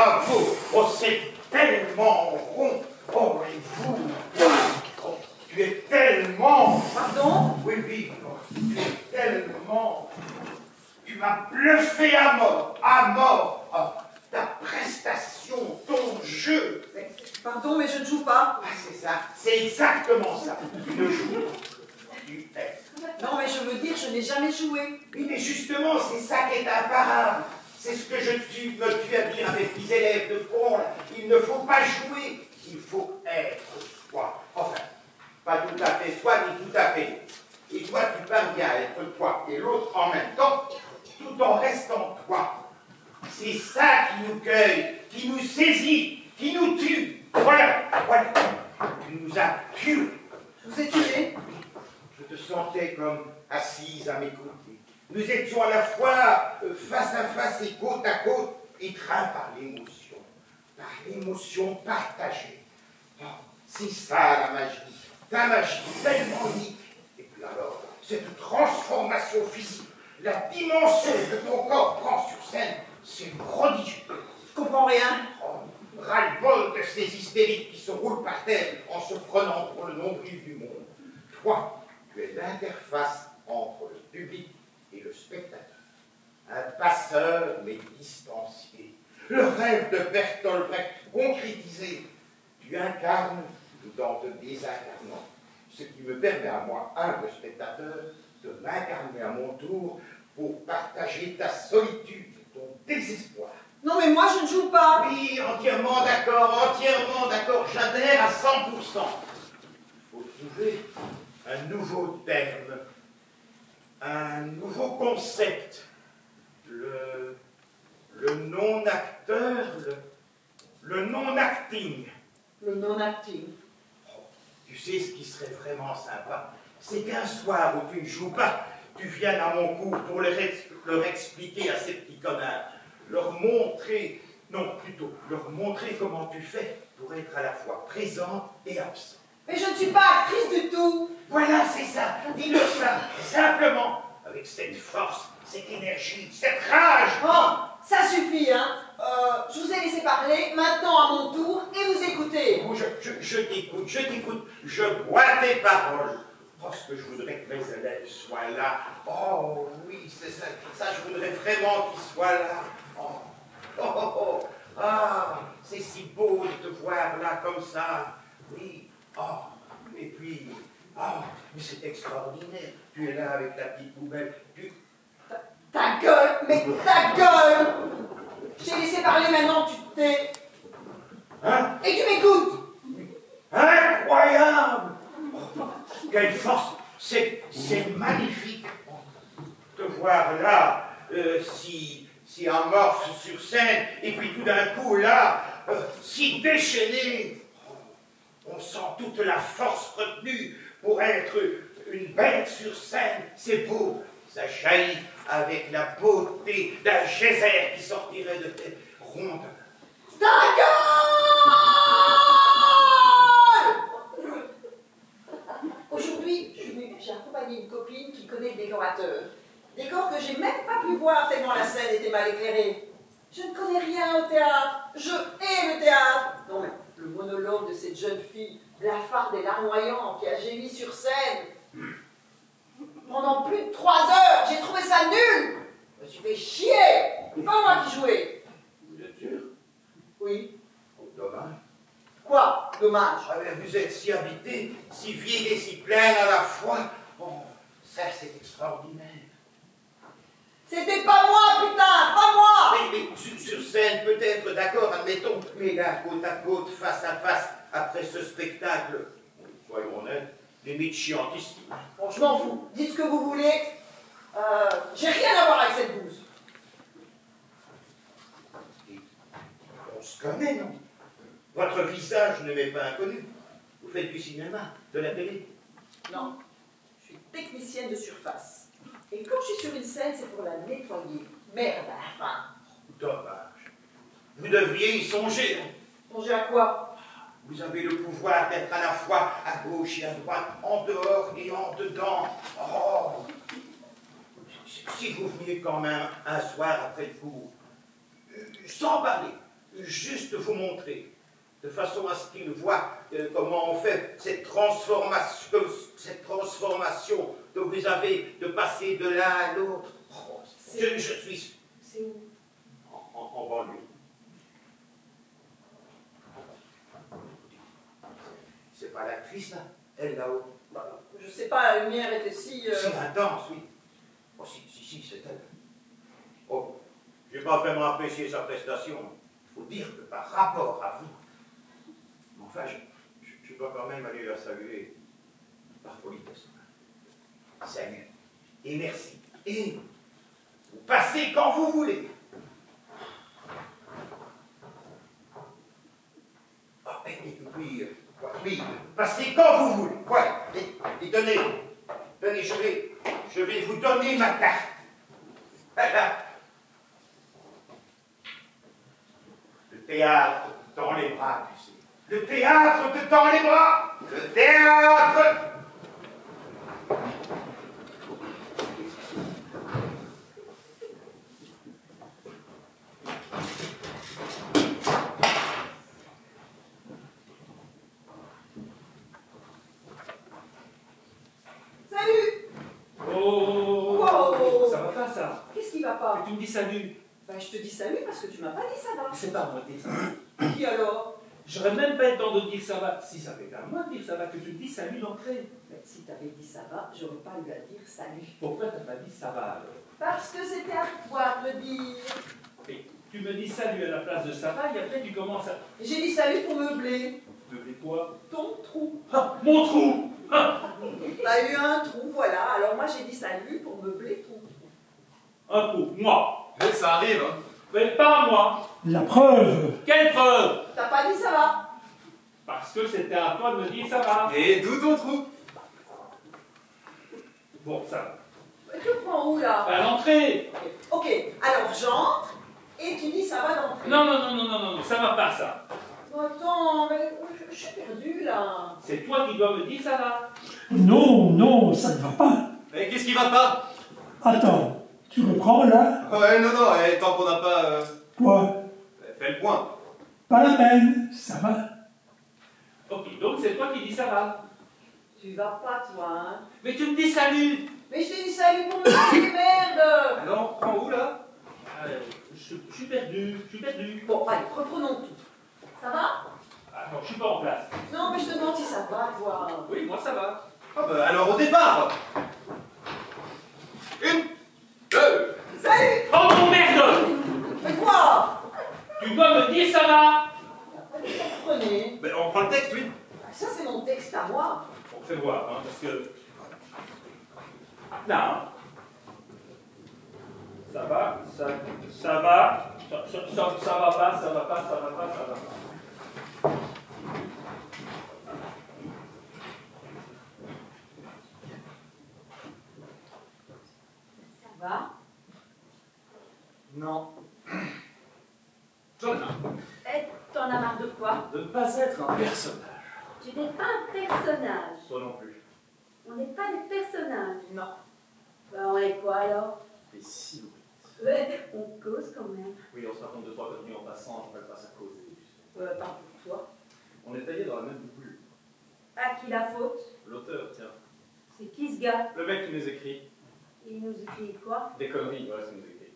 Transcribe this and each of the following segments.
bravo. Oh, c'est tellement rond. Oh, et vous, tu es tellement... Pardon? Oui, oui, tu es tellement... Tu m'as bluffé à mort, à mort. Oh, ta prestation, ton jeu. Pardon, mais je ne joue pas. Ah, c'est ça, c'est exactement ça. Tu ne joues pas, tu es. Non, mais je veux dire, je n'ai jamais joué. Oui, mais justement, c'est ça qui est imparable. C'est ce que me tue à dire à mes petits élèves de con. Il ne faut pas jouer, il faut être soi. Enfin, pas tout à fait soi, ni tout à fait. Et toi, tu parviens à être toi et l'autre en même temps, tout en restant toi. C'est ça qui nous cueille, qui nous saisit, qui nous tue. Voilà, voilà. Tu nous as tués. Je vous ai tué. Je te sentais comme assise à mes côtés. Nous étions à la fois face à face et côte à côte, étreints par l'émotion partagée. Oh, c'est ça la magie, ta magie tellement unique. Et puis alors, cette transformation physique, la dimension que ton corps prend sur scène, c'est prodigieux. Je comprends rien. Oh, ras-le-bol de ces hystériques qui se roulent par terre en se prenant pour le nombril du monde. Toi, tu es l'interface entre le public et le spectateur. Un passeur mais distancié. Le rêve de Bertolt Brecht concrétisé. Tu incarnes tout en te désincarnant. Ce qui me permet à moi, humble spectateur, de m'incarner à mon tour pour partager ta solitude, ton désespoir. Non, mais moi, je ne joue pas. Oui, entièrement d'accord, j'adhère à 100%. Il faut trouver un nouveau terme, un nouveau concept, le non-acteur, le non-acting. Le non-acting. Oh, tu sais ce qui serait vraiment sympa, c'est qu'un soir où tu ne joues pas, tu viennes à mon cours pour leur expliquer à ces petits connards, leur montrer comment tu fais pour être à la fois présent et absent. Mais je ne suis pas actrice du tout. Voilà, c'est ça, dis-le ça, simplement, avec cette force, cette énergie, cette rage. Bon, ça suffit, hein. Je vous ai laissé parler, maintenant à mon tour, et vous écoutez. Oh, je t'écoute, je bois tes paroles. Oh, ce que je voudrais que mes élèves soient là. Oh, oui, c'est ça, je voudrais vraiment qu'ils soient là. Oh, oh, oh, oh. Ah, c'est si beau de te voir là, comme ça. Oui, oh, et puis, oh, mais c'est extraordinaire. Tu es là avec ta petite poubelle. Ta gueule, mais ta gueule. Je t'ai laissé parler, maintenant tu te tais. Hein? Et tu m'écoutes. Incroyable! Oh, quelle force! C'est magnifique de te voir là, si amorphe sur scène, et puis tout d'un coup là, si déchaîné. Oh, on sent toute la force retenue pour être une bête sur scène. C'est beau, ça jaillit avec la beauté d'un geyser qui sortirait de tes rondes. Ta gueule! Aujourd'hui, j'ai accompagné une copine qui connaît le décorateur. Décor que j'ai même pas pu voir tellement la scène était mal éclairée. Je ne connais rien au théâtre. Je hais le théâtre. Non mais, le monologue de cette jeune fille, blafarde et larmoyante, qui a gémi sur scène. Pendant plus de 3 heures, j'ai trouvé ça nul. Je me suis fait chier. C'est pas moi qui jouais. Vous êtes sûr? Oui. Oh, dommage. Quoi? Dommage. Ah, mais vous êtes si habité, si vide et si pleine à la fois. Oh, ça c'est extraordinaire. C'était pas moi, putain, pas moi. Mais sur scène, peut-être, d'accord, admettons, mais là, côte à côte, face à face, après ce spectacle, soyons honnêtes, limite chiantissime. Bon, je m'en fous. Dites ce que vous voulez. J'ai rien à voir avec cette bouse. On se connaît, non? Votre visage ne m'est pas inconnu. Vous faites du cinéma, de la télé? Non, je suis technicienne de surface. Et quand je suis sur une scène, c'est pour la nettoyer. Merde à la fin. Dommage. Vous devriez y songer. Songer à quoi? Vous avez le pouvoir d'être à la fois à gauche et à droite, en dehors et en dedans. Oh! Si vous veniez quand même un soir après le cours, sans parler, juste vous montrer, de façon à ce qu'il voit comment on fait cette transformation que vous avez de passer de l'un à l'autre. Oh, je suis... C'est où? En banlieue. C'est pas l'actrice, là? Elle, là-haut? Bah, je sais pas, la lumière était si... Si intense, oui. Oh, si, c'est elle. Oh, j'ai pas vraiment apprécié sa prestation. Il faut dire que par rapport à vous... Mais enfin, je dois quand même aller la saluer. Par politesse. Salut. Et merci. Et vous passez quand vous voulez. Ah, et puis, oui, passez quand vous voulez. Voilà. Et tenez, je vais vous donner ma carte. Voilà. Le théâtre dans les bras, tu sais. Le théâtre te tend les bras. Le théâtre. Tu me dis salut. Ben, je te dis salut parce que tu m'as pas dit ça va. C'est pas à moi de dire ça va. Qui alors? J'aurais même pas le temps de dire ça va. Si ça fait à moi de dire ça va, que tu me dis salut d'entrée. Mais si t'avais dit ça va, j'aurais pas eu à dire salut. Pourquoi t'as pas dit ça va alors? Parce que c'était à toi de le dire. Et tu me dis salut à la place de ça va et après tu commences à... J'ai dit salut pour meubler. Meubler quoi? Ton trou. Ah, mon trou. Ah. T'as eu un trou, voilà. Alors moi j'ai dit salut pour meubler ton trou. Un trou, moi. Mais ça arrive, hein. Mais pas moi. La preuve. Quelle preuve? T'as pas dit ça va? Parce que c'était à toi de me dire ça va. Et d'où ton trou? Bon, ça va. Mais tu prends où là? À l'entrée. Ok, alors j'entre et tu dis ça va d'entrée. Non, ça va pas ça. Attends, mais je suis perdue là. C'est toi qui dois me dire ça va. Non, ça ne va pas. Mais qu'est-ce qui va pas? Attends, tu reprends là? Ouais, non, tant qu'on n'a pas... Toi, fait le point. pas la peine, ça va. Ok, donc c'est toi qui dis ça va. Tu vas pas toi, hein? Mais tu me dis salut. Mais je t'ai dit salut pour meubler, merde. Alors, on prend où là? Je suis perdu. Bon, allez, reprenons tout. Ça va? Attends, je suis pas en place. Non, mais je te demande si ça va, toi. Oui, moi ça va. Ah bah alors au départ. 1, 2. Salut! Oh mon merde! Mais quoi? Tu dois me dire ça va. Prenez. Ben, on prend le texte, oui. Ça, c'est mon texte à moi. On fait voir, hein, parce que... Non. Ça va, ça va, ça va pas, ça va pas. Ça va? Non. J'en ai marre. Eh, t'en as marre de quoi? De ne pas être un personnage. Tu n'es pas un personnage. Toi non plus. On n'est pas des personnages. Non. Ben, on est quoi alors? Et si oui. Ouais, on cause quand même. Oui, on se raconte 2-3 conneries en passant, on ne pas ça causer. Pas pour toi. On est taillé dans la même boule. À qui la faute? L'auteur, tiens. C'est qui ce gars? Le mec qui nous écrit. Il nous écrit quoi? Des conneries, voilà, ça nous écrit.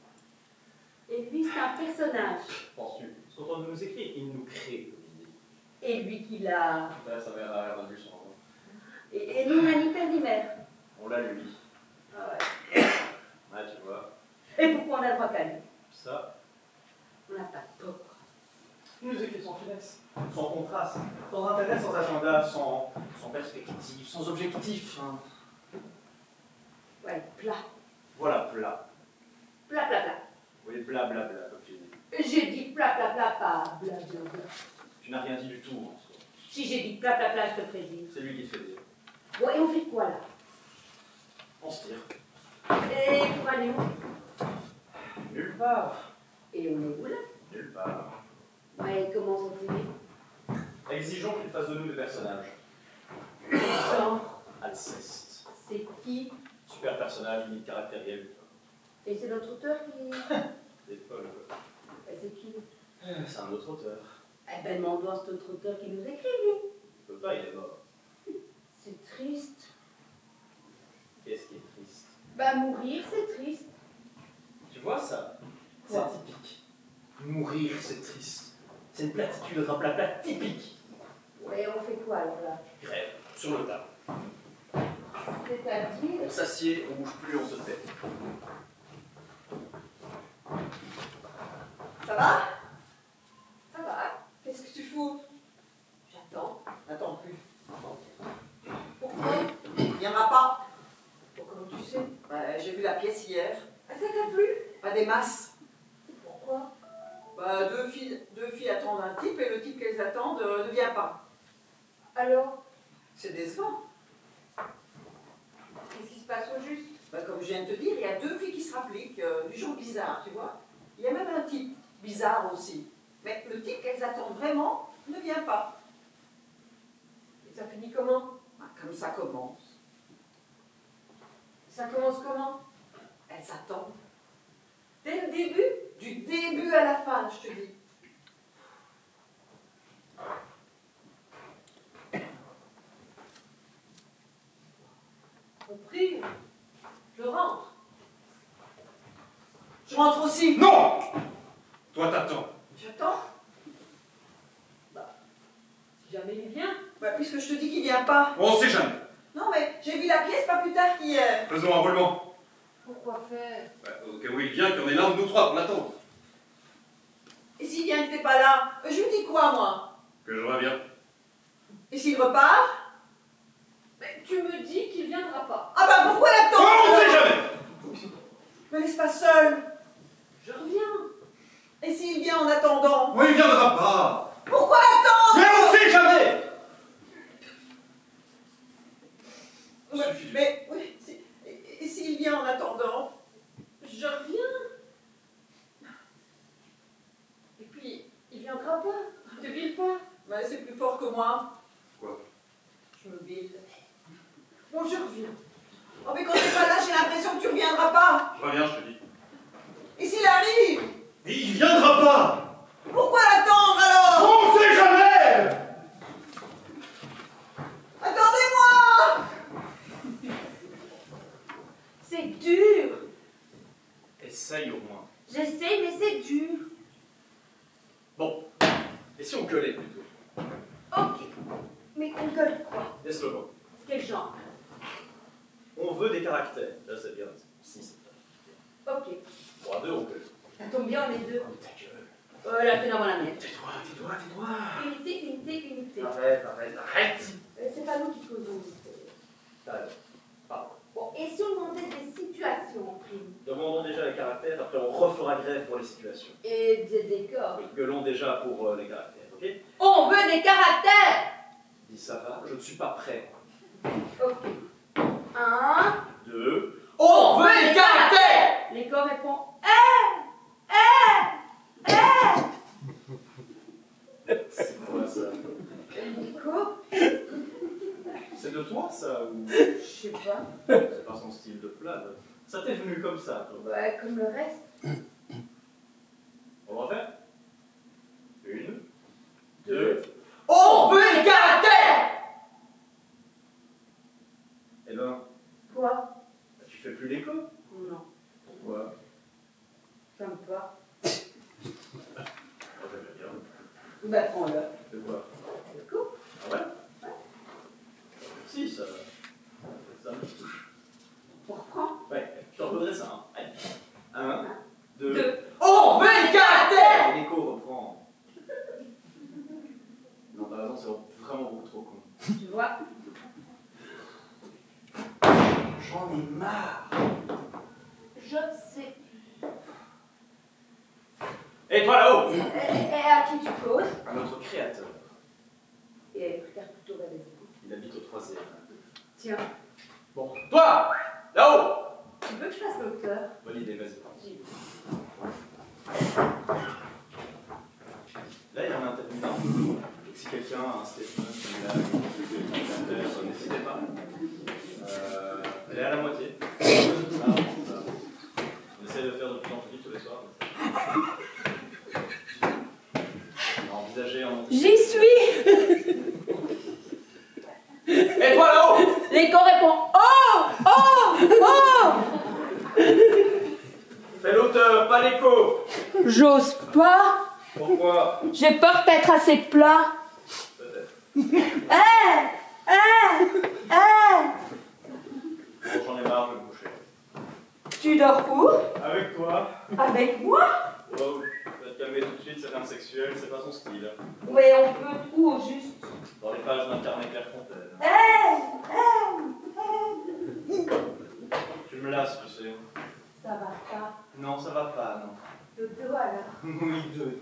Et lui, c'est un personnage. Penses-tu? Parce que quand on nous écrit, il nous crée, comme il dit. Et lui qui l'a... Là, ça m'a l'air vu son nom. Et nous, on a ni père ni mère. On l'a lui. Ah ouais. Ouais, tu vois. Et pourquoi on a le droit qu'à lui? Ça, On n'a pas de tort. il nous écrit sans finesse, sans contraste, sans intérêt, sans agenda, sans perspective, sans objectif. Hein. Ouais, plat. Voilà, plat. Plat, plat, plat. Oui, blablabla, comme tu dis. J'ai dit plat, plat, plat, pas bla, bla, bla. Tu n'as rien dit du tout, en soi. Si j'ai dit plat, plat, plat, je te prédis. C'est lui qui te fait dire. Bon, et on fait quoi là? On se tire. Et pour aller où? Nulle part. Et on est où là? Nulle part. Ouais, comment sont-ils? Exigeons qu'il fasse de nous des personnages. Genre, Alceste. c'est qui? Super personnage, limite caractériel. Et c'est notre auteur qui... Des folles. C'est qui? C'est un autre auteur. Eh ben, demandons à cet autre auteur qui nous écrit, lui. Il peut pas, il est mort. C'est triste. Qu'est-ce qui est triste? Bah, mourir, c'est triste. Tu vois ça? C'est Quoi? typique. Mourir, c'est triste. C'est une platitude raplapla typique. Ouais, on fait quoi alors là? Grève, sur le tas. C'est-à-dire. On s'assied, on bouge plus, on se tait. Ça va? Ça va? Qu'est-ce que tu fous? J'attends. Attends plus. Pourquoi? Il viendra pas. Bon, comment tu sais? J'ai vu la pièce hier. Ah, ça t'a plu? Pas des masses. Pourquoi? Deux filles attendent un type et le type qu'elles attendent ne vient pas. Alors, C'est décevant. qu'est-ce qui se passe au juste? Comme je viens de te dire, il y a 2 filles qui se rappliquent, du genre bizarre, tu vois. Il y a même un type bizarre aussi. Mais le type qu'elles attendent vraiment ne vient pas. Et ça finit comment? Comme ça commence. Ça commence comment? Elles attendent. Dès le début, du début à la fin, je te dis. Compris? Je rentre. Je rentre aussi. Non! Toi, t'attends. J'attends. Si jamais il vient. Puisque je te dis qu'il vient pas. On sait jamais. Non, mais j'ai vu la pièce pas plus tard qu'hier. Faisons un roulement. Pourquoi faire? Au cas où il vient, qu'il y en ait l'un de nous trois qu'on attend. Et s'il vient que t'es pas là, je lui dis quoi, moi? Que je reviens. Et s'il repart? Mais tu me dis qu'il viendra pas. Ah pourquoi l'attendre? On sait jamais! Me laisse pas seule. Je reviens. Et s'il vient en attendant? Oui, il viendra pas. Pourquoi l'attendre? Mais on sait jamais! Mais oui, et s'il vient en attendant? Je reviens. Et puis, il viendra pas. Ne vile pas. C'est plus fort que moi. Quoi? Je me bile. Bon, je reviens. Oh, mais quand t'es pas là, j'ai l'impression que tu reviendras pas. Je reviens, je te dis. Et s'il arrive? Mais il viendra pas! Pourquoi l'attendre alors? On sait jamais! Attendez-moi! C'est dur. Essaye au moins. J'essaye, mais c'est dur. Bon. Et si on gueulait plutôt? Ok. Mais on gueule quoi? Des slogans. Quel genre? On veut des caractères. Là, c'est bien. Si, c'est bien. Ok. Bon, à deux, on gueule. Ça tombe bien, les deux. Oh, ta gueule. Là, t'es dans la mienne. Tais-toi, tais-toi, tais-toi. Unité. Arrête, arrête, arrête. C'est pas nous qui causons. T'as raison. Pardon. Bon, et si on demandait des situations en prime? Demandons déjà les caractères, après on refera grève pour les situations. Et des décors? Oui, gueulons déjà pour les caractères, ok? On veut des caractères! Dis ça va, je ne suis pas prêt. Ok. 1. 2. On veut des caractères! L'écho répond C'est quoi ça? L'écho? C'est de toi ça ou... Je sais pas. C'est pas son style de plat. Ça t'est venu comme ça, toi. Ouais, comme le reste. On le refait? 1, 2. On veut des caractères! Eh ben, Quoi? tu fais plus l'écho? Non, Pourquoi? j'aime pas. Moi j'aime bien. Bah, prends-le. De quoi? L'écho? Ah ouais? Si, ça me touche. On reprend? Ouais, je te redonnerai ça. Hein. Allez. 1, 2. 2. On veut des caractères! L'écho reprend. Non, t'as raison, c'est vraiment beaucoup trop con. Tu vois? J'en ai marre. Je sais. Et toi là-haut! Et à qui tu causes? À notre créateur. Et regarde plutôt vers les écoutes. Il habite au 3e. Tiens, Bon, toi! Là-haut! tu veux que je fasse l'auteur? Bonne idée, vas-y. J'y vais. Là, il y a un intervenant. Donc, si quelqu'un a un statement, une blague, n'hésitez pas. Elle est à la moitié. On essaie de faire de plus en plus vite tous les soirs. envisagé en... J'y suis. Et toi là-haut? L'écho répond oh, oh, oh. Fais l'auteur, pas l'écho. J'ose pas. Pourquoi? J'ai peur d'être assez plat. Peut-être. Bon, j'en ai marre, je vais me coucher. Tu dors où? Avec toi? Avec moi? Oh, tu vas te calmer tout de suite, c'est un sexuel, c'est pas son style. Mais on peut où, juste? Dans les pages d'un carnet Clairefontaine. Tu me lasses, tu sais. Ça va pas. Non, ça va pas, non. Dodo alors. Oui, deux.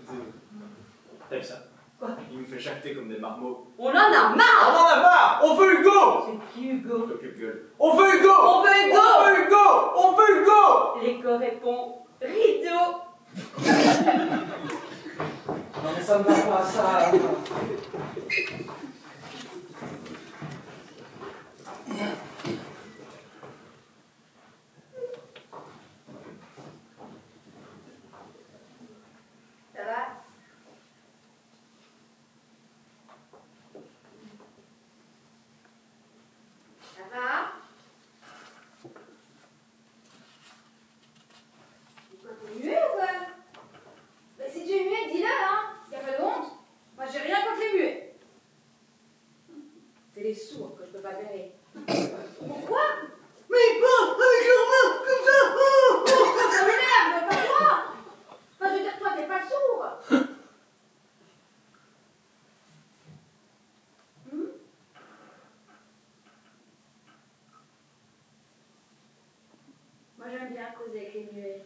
T'as vu ça? Quoi? Il me fait jacter comme des marmots. On en a marre. On en a marre! On veut Hugo! C'est qui Hugo? Occupe-gueule. On veut Hugo! On veut Hugo! On veut Hugo! On veut Hugo! L'écho répond rideau. Non mais ça ne va pas, ça. Ça va? Ça va? Pourquoi t'es muet ou quoi? Bah si tu es muet, dis-le, hein. Y a pas de honte. Moi j'ai rien contre les muets. C'est les sourds que je peux pas gérer. Pourquoi? Mais pas avec leurs mains comme ça. Oh, oh. Ça m'énerve, mais pas toi. Enfin, je veux dire, toi t'es pas sourd. Moi j'aime bien causer avec les muets.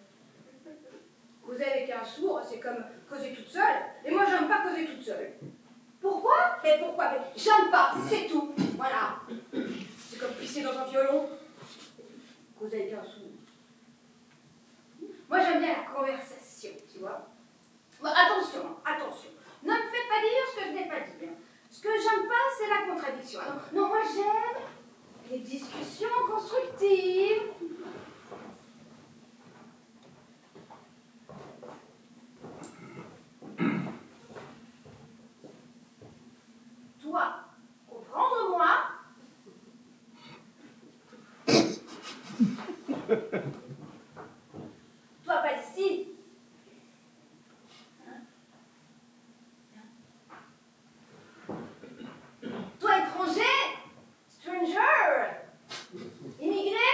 Causer avec un sourd, c'est comme causer toute seule. Et moi j'aime pas causer toute seule. Pourquoi? Mais pourquoi? Mais j'aime pas, c'est tout. Voilà. C'est comme pisser dans un violon. Causer avec un sourd. Moi j'aime bien la conversation, tu vois. Bon, attention, attention. Ne me faites pas dire ce que je n'ai pas dit. Ce que j'aime pas, c'est la contradiction. Non, moi j'aime les discussions constructives. Toi, comprendre-moi. Toi, pas d'ici. Toi, étranger, stranger, immigré,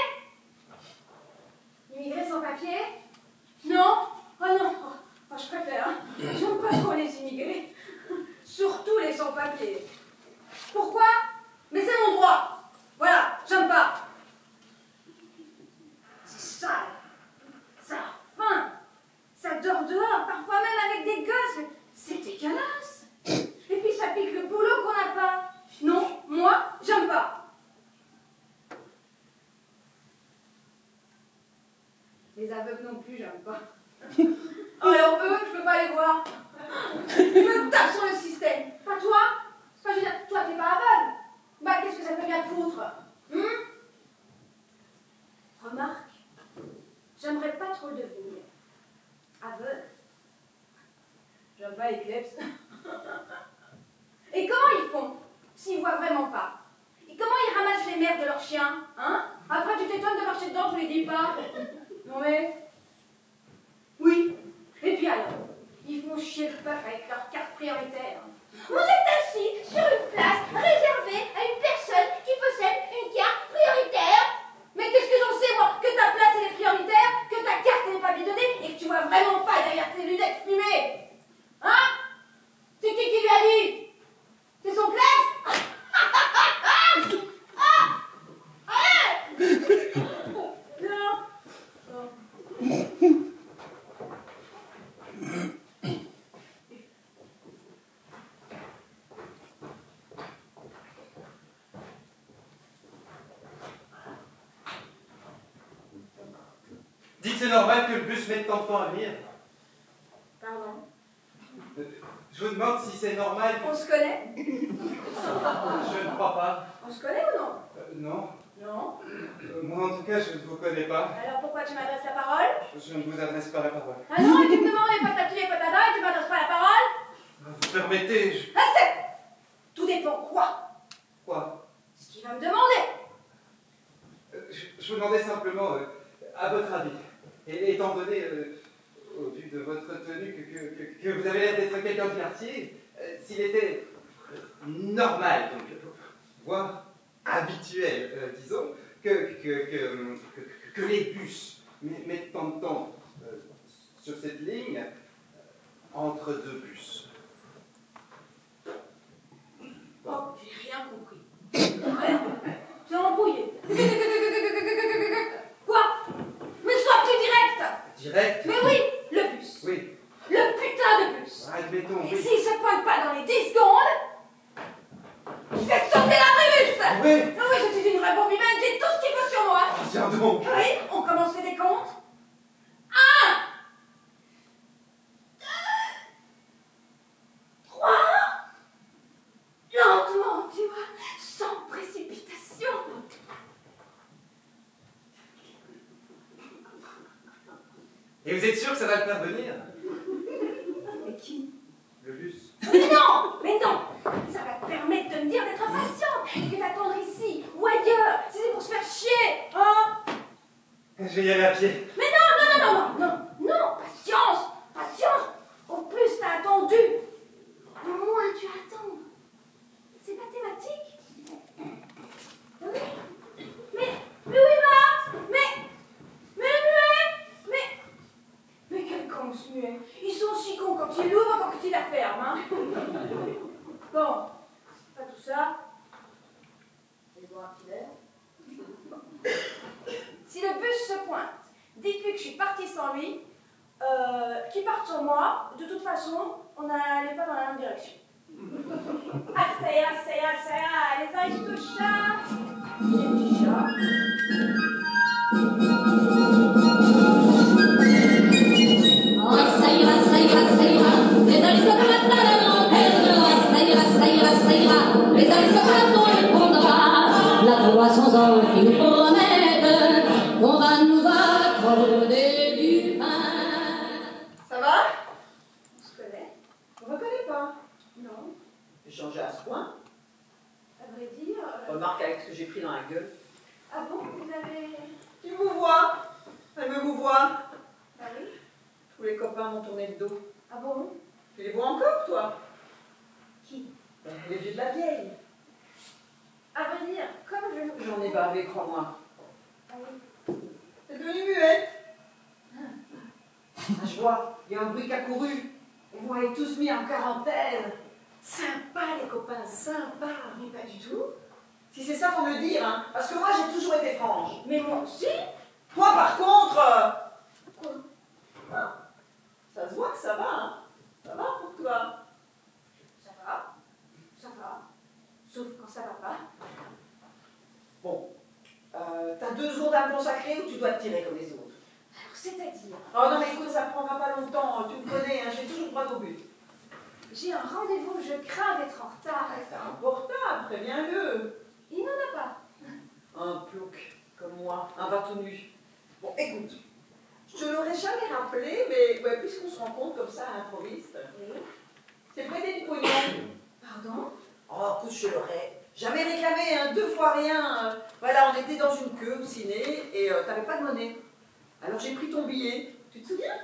immigré sans papier. Non, oh non, oh, je préfère. Hein. J'aime pas trop les immigrés, surtout les sans-papiers. Pourquoi? Mais c'est mon droit. Voilà, j'aime pas. C'est sale, ça a faim, ça dort dehors, parfois même avec des gosses. C'est dégueulasse. Et puis ça pique le boulot qu'on n'a pas. Non, moi, j'aime pas. Les aveugles non plus, j'aime pas. Alors eux, je peux pas les voir. Ils me tapent sur le système. Pas toi. Enfin, je veux dire, toi, t'es pas aveugle. Bah, qu'est-ce que ça peut bien te foutre? Remarque, j'aimerais pas trop le devenir. Aveugle. J'aime pas les kleps. Et comment ils font s'ils voient vraiment pas? Et comment ils ramassent les merdes de leurs chiens? Hein? Après, tu t'étonnes de marcher dedans tous les 10 pas. Non mais... Oui. Et puis alors, ils font chier le peuple avec leur carte prioritaire. Vous êtes assis sur une place réservée à une personne qui possède une carte prioritaire. Mais qu'est-ce que j'en sais, moi, que ta place elle est prioritaire, que ta carte elle n'est pas bidonnée et que tu vois vraiment pas derrière tes lunettes fumées? Hein? C'est qui lui a dit? C'est son classe? Dites, c'est normal que le bus mette tant de temps à venir. Pardon? Je vous demande si c'est normal. On se connaît? Je ne crois pas. On se connaît ou non? Non. Non. Moi, en tout cas, je ne vous connais pas. Alors pourquoi tu m'adresses la parole? Je ne vous adresse pas la parole. Ah non, et tu me demandes les patatis et patatas et tu m'adresses pas la parole? Vous permettez, je... Assez! Tout dépend quoi? Quoi? Ce qu'il va me demander. Je vous demandais simplement, à votre avis, et étant donné, au vu de votre tenue, que vous avez l'air d'être quelqu'un du quartier, s'il était normal, donc, voire habituel, disons, que les bus mettent tant de temps sur cette ligne entre deux bus. Oh, j'ai rien compris. Rien. T'es embrouillé. Quoi? Mais sois plus direct. Direct? Mais oui, le bus. Oui. Le putain de bus. Admettons, Et oui. s'il se pointe pas dans les 10 secondes, je vais sauter la bus. Oui. Ah oui, je suis une vraie bombe humaine, j'ai tout ce qu'il faut sur moi. Oh, tiens donc. Oui, on commence les décomptes. 1, 2, 3. Lentement, tu vois, sans précipitation. Et vous êtes sûr que ça va le faire venir? Mais qui? Le bus. Mais non, ça va te permettre de me dire d'être patiente, que d'attendre ici ou ailleurs, si c'est pour se faire chier, hein? Je vais y aller à pied. Mais non, patience. Au plus t'as attendu, au moins tu attends. C'est mathématique. Oui. Mais où il va? Mais quel con ce muet. Ils sont aussi cons quand ils l'ouvrent quand ils la ferment, hein. Bon, pas tout ça. Je vais boire un petit verre. Si le bus se pointe, dites-lui que je suis partie sans lui, qu'il parte sans moi. De toute façon, on n'allait pas dans la même direction. Assez, les aristochats. Les petits chats. Oh, ça ira, les aristocrates à la grandeur, ça ira, les aristocrates on les prendra, la 300 ans qui nous promettent, on va nous accorder du pain. Ça va? On se connaît? On ne reconnaît pas. Non. J'ai changé à ce point. À vrai dire... Remarque avec ce que j'ai pris dans la gueule. Ah bon, vous avez... Tu vous vois? Elle me vous voit. Ah oui? Tous les copains m'ont tourné le dos. Ah bon? Tu les vois encore, toi? Qui? Les vieux de la vieille. À vrai dire, comme je... J'en ai bavé, crois-moi. Ah oui. T'es devenue muette? Ah, je vois, il y a un bruit qui a couru. Et vous m'avez tous mis en quarantaine. Sympa, les copains, sympa. Mais pas du tout. Si c'est ça, faut me le dire, hein. Parce que moi, j'ai toujours été franche. Mais moi aussi. Toi, par contre... Quoi? Ah, ça se voit que ça va, hein. Ça va pour toi. Ça va. Sauf quand ça va pas. Bon, t'as 2 secondes à me consacrer ou tu dois te tirer comme les autres? Alors, c'est-à-dire... Oh non, mais écoute, ça prendra pas longtemps. Tu me connais, hein. J'ai toujours droit au but. J'ai un rendez-vous, je crains d'être en retard. C'est un portable, préviens-le. Il n'en a pas. Un plouc, comme moi, un va tout nu. Bon, écoute, je te l'aurais jamais rappelé, mais ouais, puisqu'on se rencontre comme ça à l'improviste, Oui. c'est prêté du pognon. Pardon? Oh, écoute, je te l'aurais jamais réclamé, hein, 2 fois rien. Voilà, on était dans une queue au ciné et t'avais pas de monnaie. Alors j'ai pris ton billet. Tu te souviens?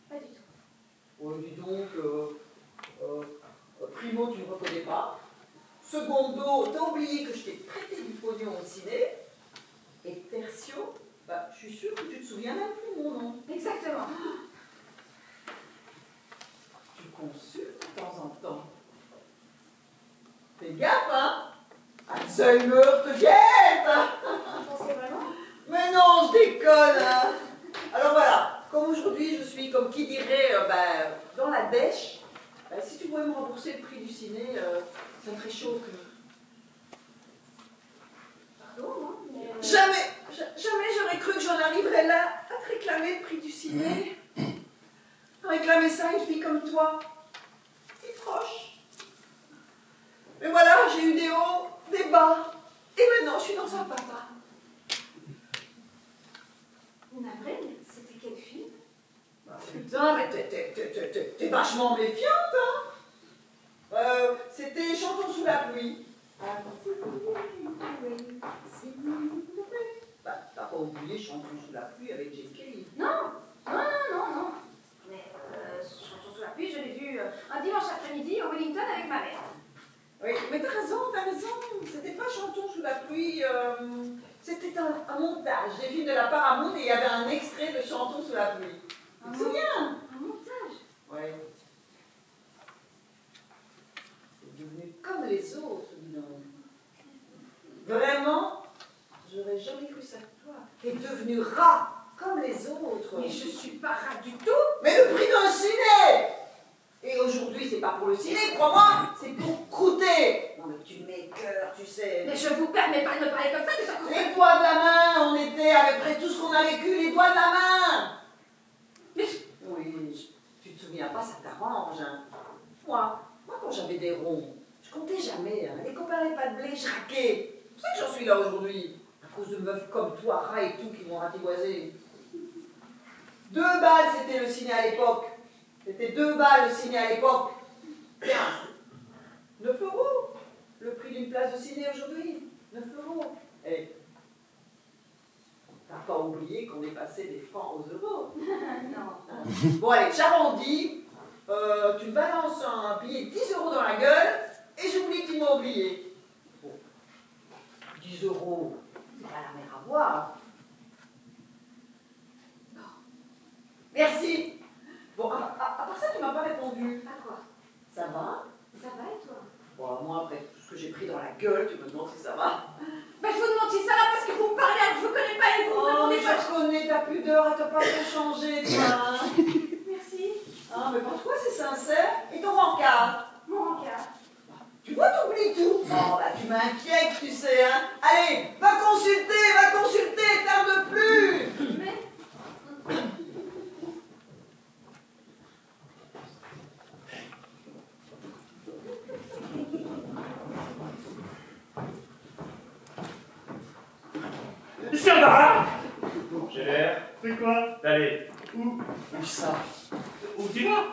Pas du tout. Oh, dis donc, primo, tu ne reconnais pas. Secondo, t'as oublié que je t'ai prêté du pognon au ciné. Et tertio, bah, je suis sûre que tu te souviens même plus mon nom. Exactement. Tu consultes de temps en temps. Fais gaffe, hein? Alzheimer te guette! Vous pensez vraiment? Mais non, je déconne, hein? Alors voilà, comme aujourd'hui je suis, comme qui dirait, dans la dèche, si tu pouvais me rembourser le prix du ciné, ça me ferait chaud au cœur. Pardon, non? Mais... Jamais j'aurais cru que j'en arriverais là à te réclamer le prix du ciné. À réclamer ça à une fille comme toi. Si proche. Mais voilà, j'ai eu des hauts, des bas. Et maintenant, je suis dans un papa. Navré, mais c'était quelle fille? Putain, mais t'es vachement méfiante, hein? c'était Chantons sous la pluie. Bah, t'as pas oublié Chantons sous la pluie avec Jane Kelly. Non. Mais Chantons sous la pluie, je l'ai vu un dimanche après-midi au Wellington avec ma mère. Oui, mais t'as raison. C'était pas Chantons sous la pluie, c'était un montage des films de la Paramount et il y avait un extrait de Chantons sous la pluie. Tu te souviens? Un montage. Oui. C'est devenu comme les autres, dis donc. Vraiment, j'aurais jamais cru ça de toi. T'es devenu rat comme les autres. Mais je suis pas rat du tout. Mais le prix d'un ciné! Et aujourd'hui, c'est pas pour le ciné, crois-moi, c'est pour croûter. Non, mais tu mets cœur, tu sais. Mais je vous permets pas de me parler comme ça, c'est encore... Les doigts de la main, on était, après tout ce qu'on a vécu, les doigts de la main. Mais oui, tu te souviens pas, ça t'arrange, hein. Moi, quand j'avais des ronds, je comptais jamais, hein. Les copains n'avaient pas de blé, je raquais. C'est pour ça que j'en suis là aujourd'hui. À cause de meufs comme toi, rats et tout, qui m'ont ratiboisé. 2 balles, c'était le ciné à l'époque. C'était 2 balles le ciné à l'époque. Tiens, 9 €. Le prix d'une place de ciné aujourd'hui. 9 €. Et t'as pas oublié qu'on est passé des francs aux euros. non. Bon allez, j'arrondis. Tu me balances un billet de 10 € dans la gueule et j'oublie qu'ils m'ont oublié. Bon. 10 €, c'est pas la mer à boire. Non. Merci. Bon, à part ça, tu m'as pas répondu. À quoi? Ça va? Ça va et toi? Bon, moi, après tout ce que j'ai pris dans la gueule, tu me demandes si ça va. Ben, je vous demande si ça va parce que vous me parlez, alors je vous connais pas et vous me Oh, répondez mais pas. je connais ta pudeur, elle t'a pas trop changé, toi. Hein. Merci. Ah, mais pour toi, c'est sincère. Et ton rencard? Mon rencard. Tu vois, t'oublies tout. Oh, bah, tu m'inquiètes, tu sais, hein. Allez, va consulter, tarde plus. Mais... Ça va? J'ai l'air. C'est quoi? Allez. Où? Où ça? Où tu vas?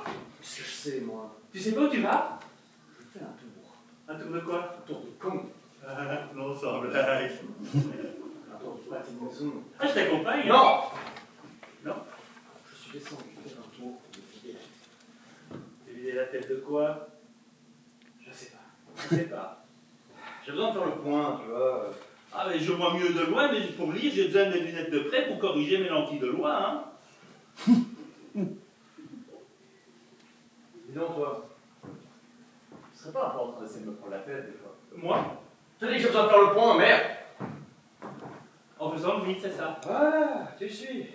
Qu'est-ce que je sais, moi? Tu sais pas où tu vas? Je fais un tour. Un tour de quoi? Un tour de con. Ah, non, sans blague. Un tour de patinaison. Ah, je t'accompagne? Non! Non? Je suis descendu faire un tour pour me vider la tête. T'es vidé la tête de quoi? Je sais pas. Je sais pas. J'ai besoin de faire le point, tu vois. Ah, mais je vois mieux de loin, mais pour lire, j'ai besoin des lunettes de près pour corriger mes lentilles de loin, hein. Dis donc, toi. Ce serait pas important d'essayer de me prendre la tête, des fois. Moi? Je te dis que j'ai besoin de faire le point, merde! En faisant le vide, c'est ça. Voilà, tu suis.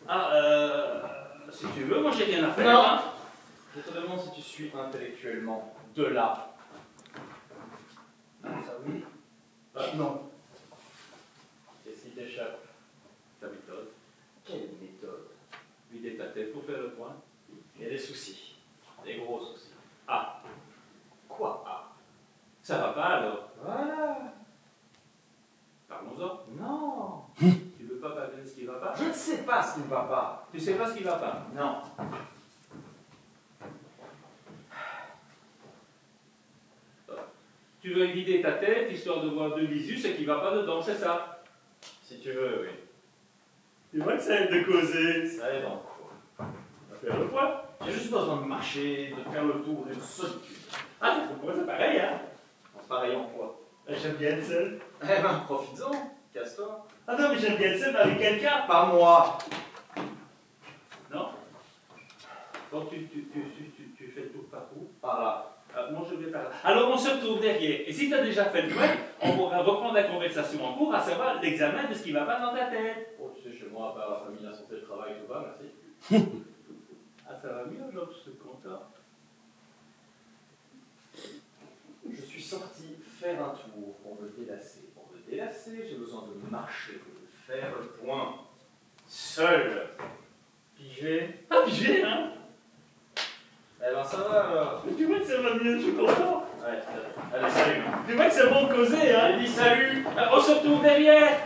Ah, si tu veux, moi j'ai rien à faire. Non. Hein. Je te demande si tu suis intellectuellement de là. Ah, ça oui. Non. Qu'est-ce qui t'échappe? Ta méthode. Quelle méthode? Vider ta tête pour faire le point. Il y a des soucis. Des gros soucis. Ah, Quoi? Ah. ça va pas alors. Voilà. Parlons-en. Non. Tu veux pas parler de ce qui va pas? Je ne sais pas ce qui ne va pas. Tu sais pas ce qui va pas? Non. Tu veux vider ta tête, histoire de voir de visu ce qui va pas dedans, c'est ça? Si tu veux, oui. Tu vois que ça aide de causer. Ça aide en quoi? On va faire le point. J'ai juste besoin de marcher, de faire le tour d'une solitude. Ah, pour moi c'est pareil, hein? Pareil en quoi? J'aime bien être seul. Eh ben, profites-en. Casse-toi. Ah non, mais j'aime bien être seul avec quelqu'un. Pas moi. Non? Donc tu fais le tour par où? Par là. Moi je vais par là. Alors on se retrouve derrière. Et si tu as déjà fait le point, on pourra reprendre la conversation en cours, à savoir l'examen de ce qui ne va pas dans ta tête. Oh, tu sais, chez moi, à part la famille, la santé, le travail, tout va, merci. Ah, ça va mieux alors, je suis content. Je suis sorti faire un tour pour me délasser. Pour me délasser, j'ai besoin de marcher, de faire le point. Seul. Pigé. Ah, pigé, hein? Eh ben, ça va alors. Tu vois que ça va mieux, je suis content. Ouais, allez, salut. Tu vois que c'est bon de causer, hein? J'ai dit salut. On se retrouve derrière.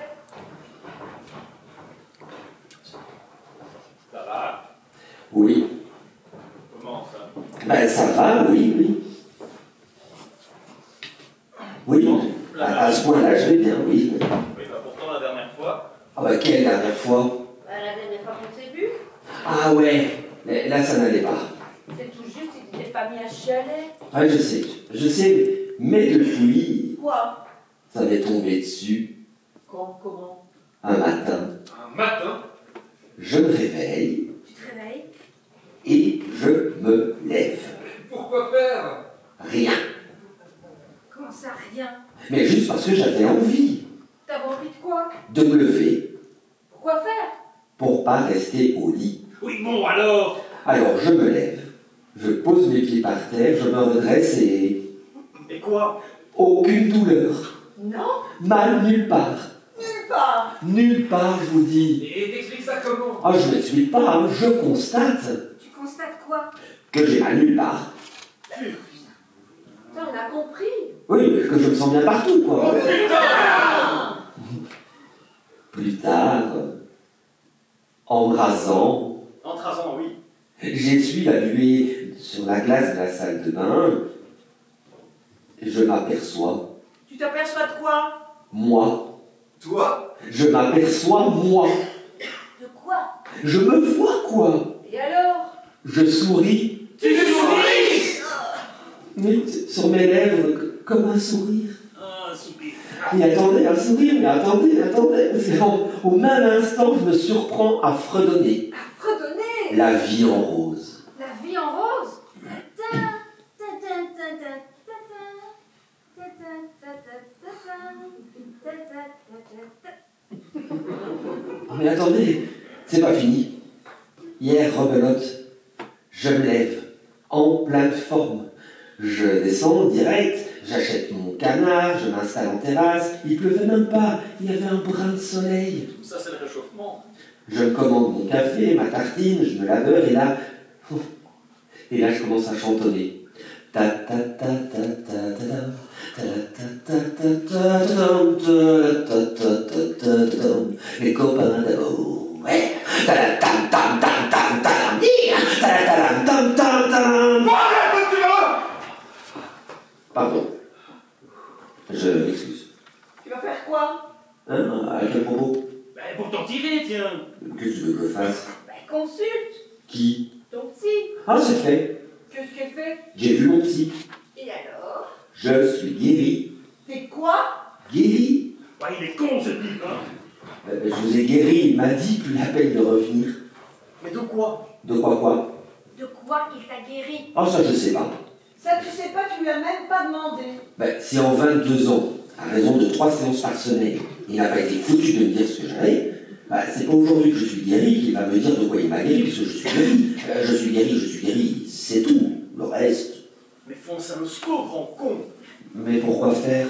Ça va? Oui. Comment ça? Ben, ça va, oui, oui. Oui, à ce point-là, je vais bien, oui. Oui, bah pourtant la dernière fois. Ah bah, quelle dernière fois? La dernière fois qu'on s'est vu, Ah ouais, mais là, ça n'allait pas. c'est tout juste si tu t'es pas mis à chialer. Ah, je sais, mais depuis, Quoi? ça m'est tombé dessus Comment? un matin. Un matin? Je me réveille Tu te réveilles? et je me lève. Pourquoi faire? Rien. Comment ça, rien? Mais juste parce que j'avais envie T'avais envie de quoi? de me lever Pourquoi faire? pour pas rester au lit. Oui, bon, alors. Alors je me lève, je pose mes pieds par terre, je me redresse et... Et quoi? Aucune douleur. Non? Mal nulle part. Nulle part. Nulle part, je vous dis. Et t'expliques ça comment? Ah, je m'explique pas, hein, je constate Tu constates quoi? que j'ai mal nulle part. Ça, on a compris. Oui, mais que je me sens bien partout, quoi. Oh putain! Plus tard, en me rasant, En trasant, oui. j'essuie la buée sur la glace de la salle de bain. Je m'aperçois, Tu t'aperçois de quoi? moi. Toi? Je m'aperçois, moi. De quoi? Je me vois, quoi. Et alors? Je souris, Tu souris! mais sur mes lèvres, comme un sourire. Ah, un soupir. Et attendez, un sourire, mais attendez. C'est au même instant, je me surprends à fredonner. Fredonner! La vie en rose. La vie en rose? Ta, ta, ta, ta, ta, ta, ta, ta, ta, ta, ta, ta, ta, ta, ta. Mais attendez, c'est pas fini. Hier, rebelote, je me lève, en pleine forme. Je descends direct, j'achète mon canard, je m'installe en terrasse. Il pleuvait même pas, il y avait un brin de soleil. Ça, c'est le réchauffement. Je me commande mon café, ma tartine, je me la beurre et là je commence à chantonner. Ta ta ta ta ta ta ta ta ta ta ta ta ta ta. Les copains d'amour, ouais. Ta ta ta ta ta ta ta ta ta ta. Pardon, je m'excuse. Tu vas faire quoi? Hein, à quel propos? Ben, pour t'en tirer, tiens. Qu'est-ce que tu veux que je fasse? Ben, consulte Qui? ton psy. Ah, c'est fait. Qu'est-ce qu'elle fait? J'ai vu mon psy. Et alors? Je suis guéri. T'es quoi? Guéri? Ouais, il est con, ce type, hein. Je vous ai guéri, il m'a dit plus la peine de revenir. Mais de quoi? De quoi? De quoi il t'a guéri? Ah, ça je sais pas. Ça, tu sais pas, tu lui as même pas demandé. Si en 22 ans, à raison de 3 séances par semaine, il n'a pas été foutu de me dire ce que j'avais, c'est pas aujourd'hui que je suis guéri qu'il va me dire de quoi il m'a guéri, puisque je suis guéri. Je suis guéri, c'est tout. Le reste... Mais fonce un scope, grand con! Mais pourquoi faire?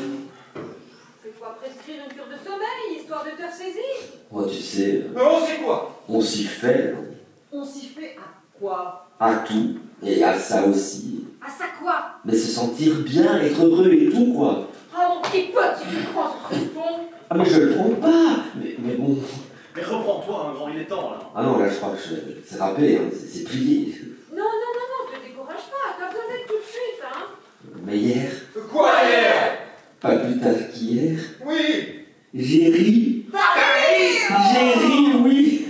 Fais-toi prescrire une cure de sommeil, histoire de te ressaisir. Oh, tu sais, Non, c'est quoi? on s'y fait, hein. On s'y fait à quoi? À tout, et à ça aussi. À ça quoi? Mais se sentir bien, être heureux et tout, quoi. Oh mon petit pote, si tu prends ce truc-ton. Ah, mais je le trompe pas. Mais bon... Mais reprends-toi, un grand, il est temps, là. Ah non, là, je crois que c'est râpé, hein. C'est plié. Non, te décourage pas, t'as besoin d'aide tout de suite, hein. Mais hier, Quoi hier? pas plus tard qu'hier, Oui! j'ai ri. J'ai ri, oui.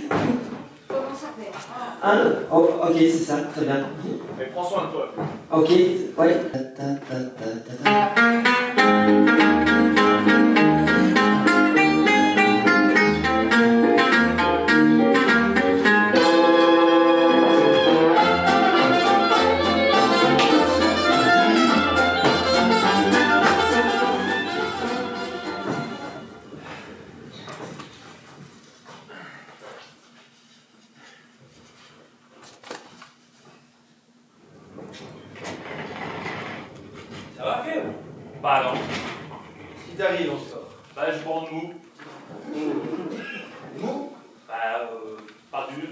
Comment ça fait? Ah, oh, ok, c'est ça, très bien. Mais prends soin de toi. Ok, ouais. Ta, ta, ta, ta, ta, ta. Ça va, Phil? Bah non. Ce qui t'arrive en sort? Bah, je bande mou. Mou? Bah, pas dur.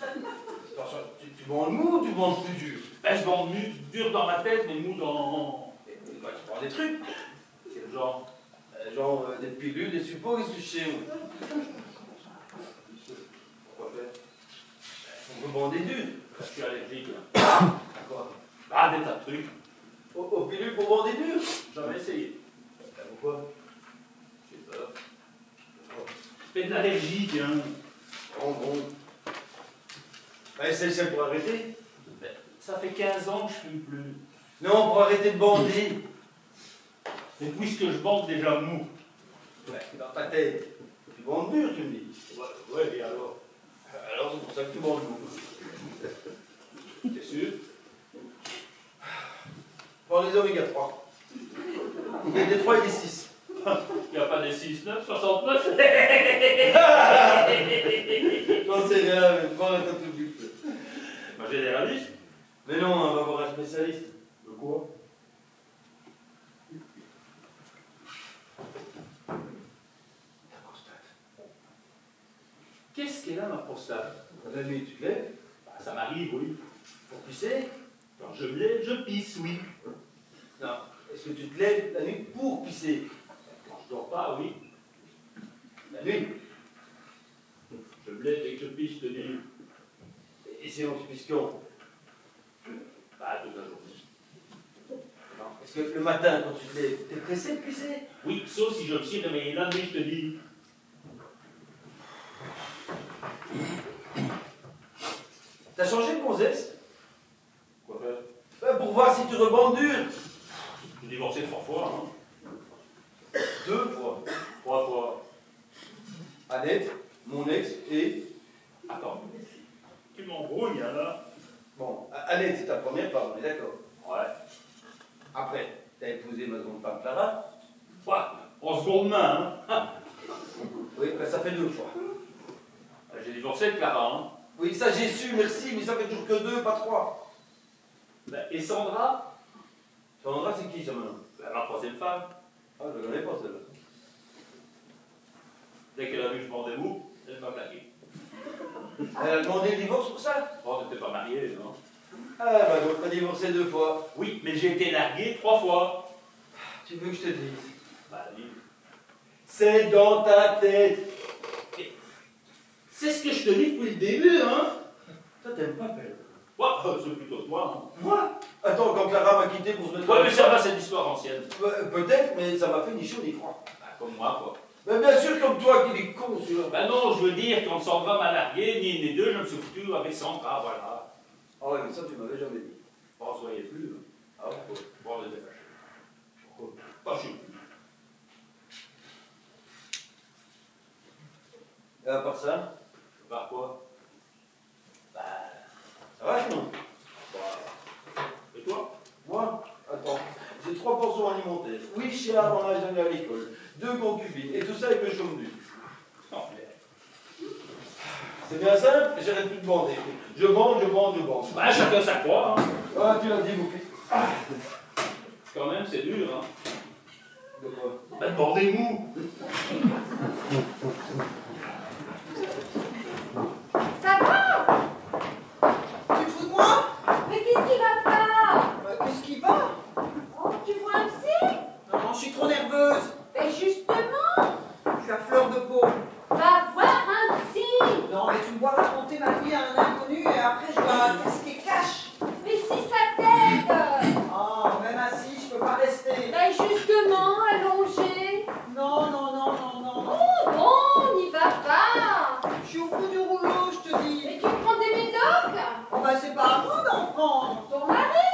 Attention, tu bandes mou ou tu bandes plus dur? Bah, je bande dur dans ma tête, mais mou dans... Bah, tu prends des trucs. Quel genre? Genre des pilules, des suppos, qu'est-ce que je sais où? Pourquoi faire? On peut bander dur. Je suis allergique, là. À quoi? Ah, des tas de trucs. Aux pilules pour bander dur? J'avais essayé. Pourquoi? J'ai peur. Fais de l'allergie, tiens. Bon. Bah, essaye pour arrêter. Ben, ça fait 15 ans que je fume plus. Non, pour arrêter de bander. Et puisque je bande déjà mou. Ouais, dans ta tête. Tu bandes dur, tu me dis. Ouais, et alors? Alors, c'est pour ça que tu bandes mou. T'es sûr? Prends les oméga 3. Il y a des 3 et des 6. Il n'y a pas des 6, 9, 69. J'en sais rien, mais prends la tête tout but. Moi, généraliste. Mais non, on va voir un spécialiste. De quoi? Ta prostate. Qu'est-ce qu'elle a, ma prostate? La nuit, tu te lèves? Bah, ça m'arrive, oui. Pour pisser? Quand je me lève, je pisse, oui. Non. Est-ce que tu te lèves la nuit pour pisser? Quand je dors pas, oui. La nuit? Je me lève et que je pisse, je te dis. Et sinon, tu pisses quand? Bah, toute la journée. Non. Est-ce que le matin, quand tu te lèves, t'es pressé de pisser? Oui, sauf si je me suis réveillé la nuit, je te dis. T'as changé de gonzesse? Quoi faire? Ben, pour voir si tu rebandes dur. Je suis divorcé 3 fois, hein. 2 fois. 3 fois. Annette, mon ex et... Attends, tu m'embrouilles, là. Bon, Annette, c'est ta première femme, on est d'accord? Ouais. Après, t'as épousé ma seconde femme, Clara? Quoi? En seconde main, hein. Oui, ben ça fait 2 fois. J'ai divorcé de Clara, hein. Oui, ça j'ai su, merci, mais ça fait toujours que 2, pas 3. Ben, et Sandra? Sandra, c'est qui ça maintenant? Ben, ma 3e femme. Ah, je la connais pas celle-là. Dès qu'elle a vu que je bandais mou, elle m'a plaqué. Elle a demandé le divorce pour ça? Oh, t'étais pas marié, non? Ah, bah donc t'as divorcé 2 fois. Oui, mais j'ai été largué 3 fois. Tu veux que je te dise? Bah, dis. C'est dans ta tête. C'est ce que je te dis depuis le début, hein? Toi, t'aimes pas perdre. Ouais, c'est plutôt toi, hein. Moi? Attends, quand Clara m'a quitté pour se mettre... Ouais, mais ça va, c'est l'histoire ancienne. Peut-être, mais ça m'a fait ni chaud ni froid. Bah, comme moi, quoi. Mais bien sûr, comme toi, qui est con, celui-là. Bah non, je veux dire, quand Sandra m'a largué, ni une ni deux, je me suis foutu avec Sandra, voilà. Ah ouais, mais ça, tu m'avais jamais dit. Bon, vous voyez plus, hein. Ah ouais? Bon, on était fâchés. Pourquoi? Fâchés. Et à part ça? Par quoi? Bah... Ça va, sinon? Bah... Et toi? Moi? Attends. J'ai 3 pensions alimentaires. 8 chiens avant l'âge d'aller à l'école. 2 concubines. Et tout ça avec le chôme du. Non, mais... C'est bien simple, j'arrête plus de bander. Je bande. Bah, chacun sa croix, hein. Ah, tu l'as dit, mon fils. Quand même, c'est dur, hein. De quoi? Bah, de bander mou. Ça va? Tu te fous de moi? Mais qu'est-ce qui va pas? Qu'est-ce qui va? Oh, tu vois un psy? Non, je suis trop nerveuse. Mais justement, Je suis à fleur de peau. va voir un psy. Non, mais tu me vois raconter ma vie à un inconnu et après je dois casquer cash. Mais si ça t'aide. Ah, même assis, je peux pas rester. Ben justement, allongé. Non. Oh bon, n'y va pas. Je suis au bout du rouleau, je te dis. Mais tu prends des médocs? Oh, bah, c'est pas à moi d'en prendre. Ton mari?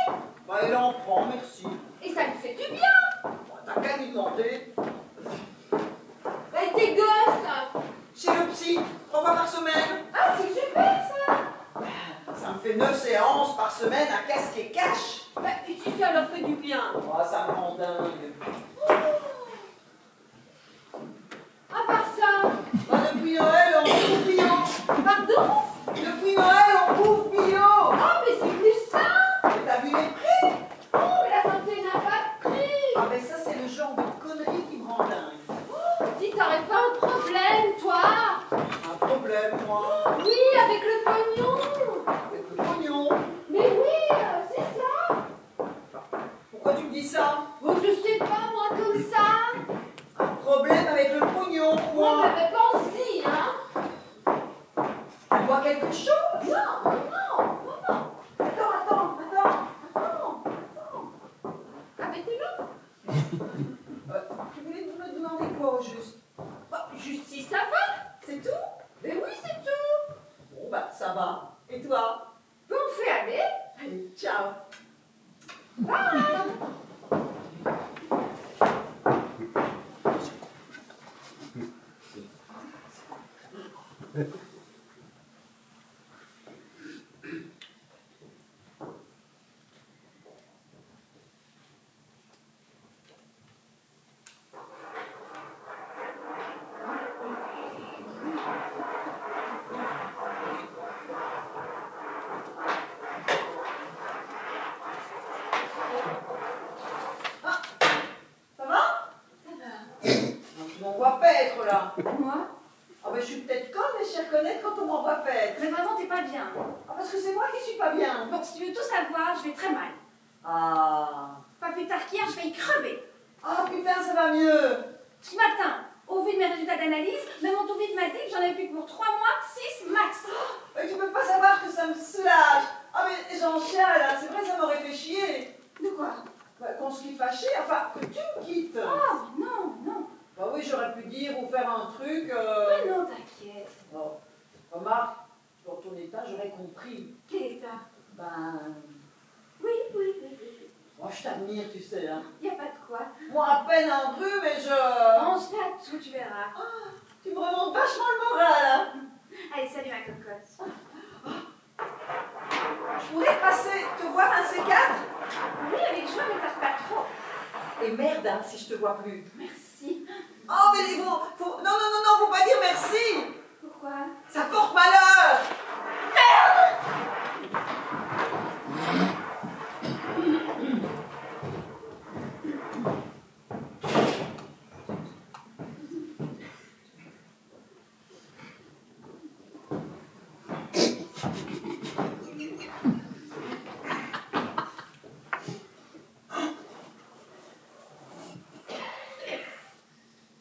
Bah, elle en prend, merci. Et ça lui fait du bien. Bah, t'as qu'à lui demander. Ben tes gosses. Chez le psy, 3 fois par semaine. Ah, c'est super ça. Ça me fait 9 séances par semaine à casquer cash. Ben, et si ça leur fait du bien? Oh, ça me rend dingue. À part ça. Bah, depuis Noël, on bouffe bio. Pardon? Depuis Noël, on bouffe bio. Ah, mais c'est plus ça. Et t'as vu les prix? Oh, mais la santé n'a pas de prix. Ah, mais ça, c'est le genre de conneries qui me rend dingue. Oh, dis, t'aurais pas un problème, toi? Un problème, moi. Oui, avec le pognon. Avec le pognon. Mais oui, c'est ça. Pourquoi tu me dis ça? Oh, je sais pas, moi, comme ça. Un problème avec le pognon, Moi, moi. mais pense-y, hein. Tu vois quelque chose? Non. Attends. Ah, mais t'es là. Tu voulais au juste? Bah, juste si ça va. C'est tout? Mais oui, c'est tout. Bon, bah, ça va. Et toi? Bon, on fait aller. Allez, ciao. Ça va? Tu m'envoies paître, là. Moi? Ah ben, je suis peut-être conne, mais je sais reconnaître quand on m'envoie paître. Mais vraiment, t'es pas bien. Ah, parce que c'est moi qui suis pas bien. Bon, si tu veux tout savoir, je vais très mal. Ah. Pas plus tard qu'hier, je vais y crever. Ah, putain, ça va mieux. Ce matin, au vu de mes résultats d'analyse, même mon tout vite m'a dit que j'en avais plus que pour 3 mois, 6 max. Mais tu peux pas savoir que ça me soulage. Ah, mais j'en chiale, là. C'est vrai, ça m'aurait fait chier. De quoi? Bah, qu'on se quitte fâché, enfin, que tu me quittes. Oh, non, non. Bah oui, j'aurais pu dire ou faire un truc. Mais non, t'inquiète. Bon, remarque, dans ton état, j'aurais compris. Quel état? Ben, Oui, oui, oui, oui. moi je t'admire, tu sais. Hein. Y a pas de quoi. Moi, à peine en rue, mais je... On se fait à tout, tu verras. Ah, tu me remontes vachement le moral, hein. Allez, salut ma cocotte. Je pourrais passer, te voir un C4? Oui, avec joie, mais tarde pas trop. Et merde, hein, si je te vois plus. Merci. Oh, mais il faut... Non, non, non, non, faut pas dire merci. Pourquoi? Ça porte malheur.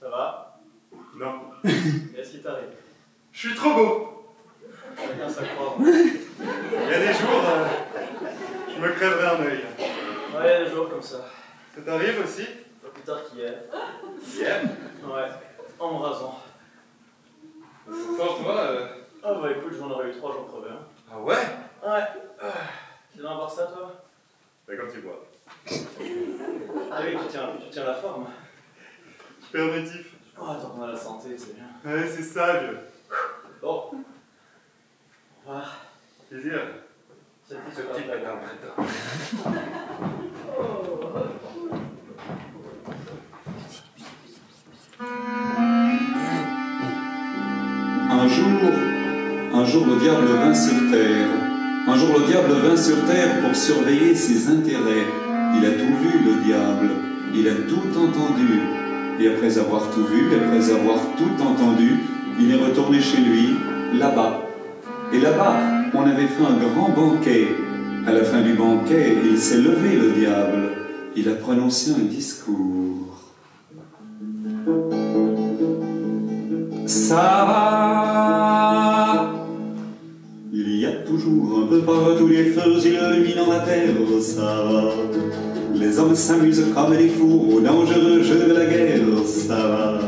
Ça va? Non. Qu'est-ce qui t'arrive? Je suis trop beau. Chacun sa croix. Il y a des jours, je me crèverai un œil. Ouais, il y a des jours comme ça. Ça t'arrive aussi? Pas plus tard qu'hier. Hier? Ouais, en me rasant. Pour toi, Ah bah écoute, j'en aurais eu 3, j'en crevais un. Ah ouais? Ouais. Tu dois avoir ça, toi? Bah comme tu vois. Ah oui, tu tiens la forme. Permétif. Oh, tant qu'on a la santé, c'est bien. Ouais, c'est ça, vieux. Bon. Au revoir. Plaisir. Ce Ce type est un bâtard. Un jour le diable vint sur terre. Un jour le diable vint sur terre pour surveiller ses intérêts. Il a tout vu, le diable. Il a tout entendu. Et après avoir tout vu, après avoir tout entendu, il est retourné chez lui, là-bas. Et là-bas, on avait fait un grand banquet. À la fin du banquet, il s'est levé, le diable. Il a prononcé un discours. Ça va. Il y a toujours un peu partout les feux illuminant la terre, ça va. Les hommes s'amusent comme des fous au dangereux jeu de la guerre, ça va.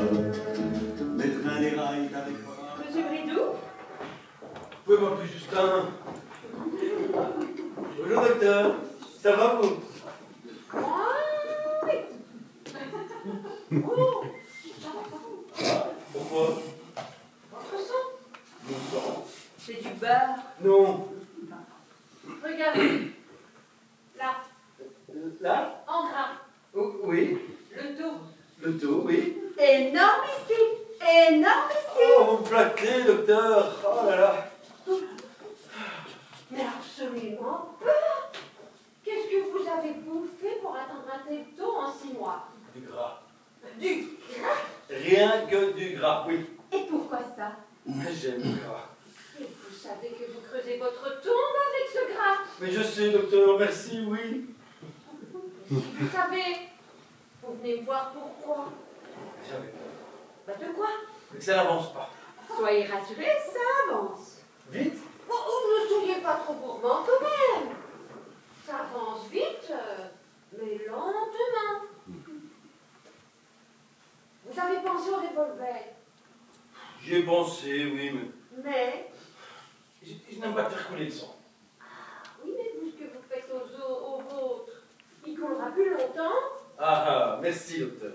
Les trains déraillent avec... Monsieur Bridou? Vous pouvez m'appeler Justin. Bonjour docteur. Ça va vous? Pourquoi? Votre sang? Mon sang. C'est du beurre. Non. Regardez. Là, Là? en gras. Oh, oui. Le tout. Le tout, oui. Énormissime. Énormissime. Oh, vous me flattez, docteur. Oh là là. Mais absolument pas. Qu'est-ce que vous avez bouffé pour atteindre un tel taux en 6 mois? Du gras. Du gras. Rien que du gras, oui. Et pourquoi ça? J'aime le gras. Et vous savez que vous creusez votre tombe avec ce gras. Mais je sais, docteur, merci, oui. Vous savez, vous venez me voir pourquoi? Jamais. Bah de quoi? Mais ça n'avance pas. Soyez rassurés, ça avance. Vite. Oh, ne soyez pas trop gourmand quand même. Ça avance vite, mais lentement. Vous avez pensé au revolver. J'y ai pensé, oui, mais Mais, je n'aime pas te faire couler le sang. oui, mais vous, ce que vous faites aux vôtres, il coulera plus longtemps. Ah, merci, docteur.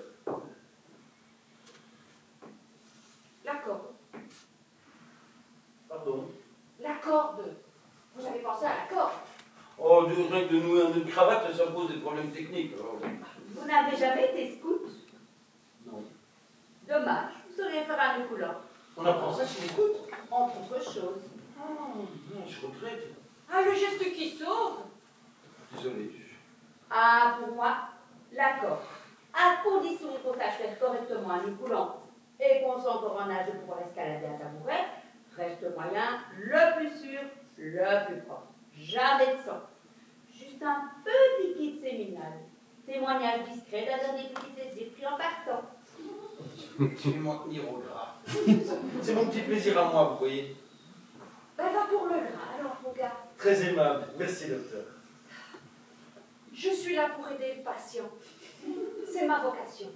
La corde. Pardon. La corde. Vous avez pensé à la corde. Oh, rien que de nouer une cravate, ça pose des problèmes techniques. Alors. Vous n'avez jamais été scout? Non. Dommage, vous sauriez faire un nœud coulant. On apprend ça chez les scouts? Entre autres choses. Oh, non, je regrette. Ah, le geste qui sauve. Désolé. Ah, pour moi, la corde. À condition qu'on sache faire correctement un nœud coulant et qu'on soit encore en âge de pouvoir escalader un tabouret, reste le moyen le plus sûr, le plus propre. Jamais de sang. Juste un petit liquide séminal. Témoignage discret d'un dernier petit plaisir pris en partant. Je vais m'en tenir au gras. C'est mon petit plaisir à moi, vous voyez. Ben, va pour le gras, alors, mon gars. Très aimable. Merci, docteur. Je suis là pour aider le patient. C'est ma vocation.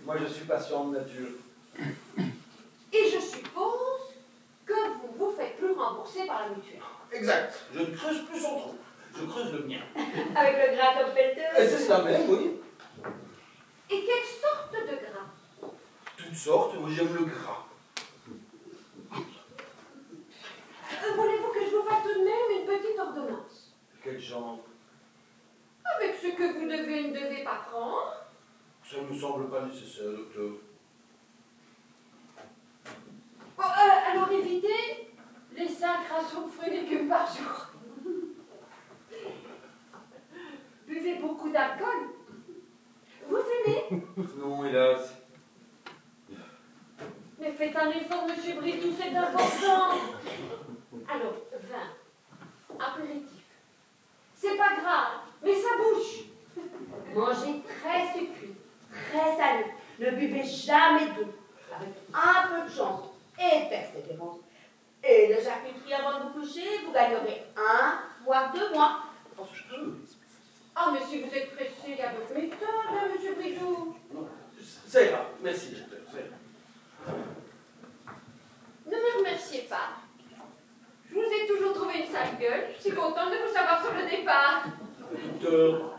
Moi, je suis patient de nature. Et je suppose que vous vous faites plus rembourser par la mutuelle. Exact. Je ne creuse plus son trou. Je creuse le mien. Avec le gras comme pelleteuse. C'est cela même, oui. Et quelle sorte de gras? Toutes sortes, moi j'aime le gras. Voulez-vous que je vous fasse tout de même une petite ordonnance? Quel genre? Avec ce que vous ne devez pas prendre. Ça ne me semble pas nécessaire, docteur. Bon, alors évitez les 5 rations de fruits et légumes par jour. Buvez beaucoup d'alcool. Vous fumez? Non, hélas. Mais faites un effort, monsieur Britou, c'est important. Alors, vin, apéritif. C'est pas grave, mais ça bouge. Mangez très sucré, très salé. Ne buvez jamais d'eau. Avec un peu de chance et persévérance. Et de charcuterie avant de vous coucher, vous gagnerez 1 voire 2 mois. Ah, mais si vous êtes pressé, il y a d'autres méthodes, hein, monsieur Britou. Ça ira. Merci, docteur. Ça ira. Ne me remerciez pas. Je vous ai toujours trouvé une sale gueule. Je suis contente de vous savoir sur le départ. Docteur,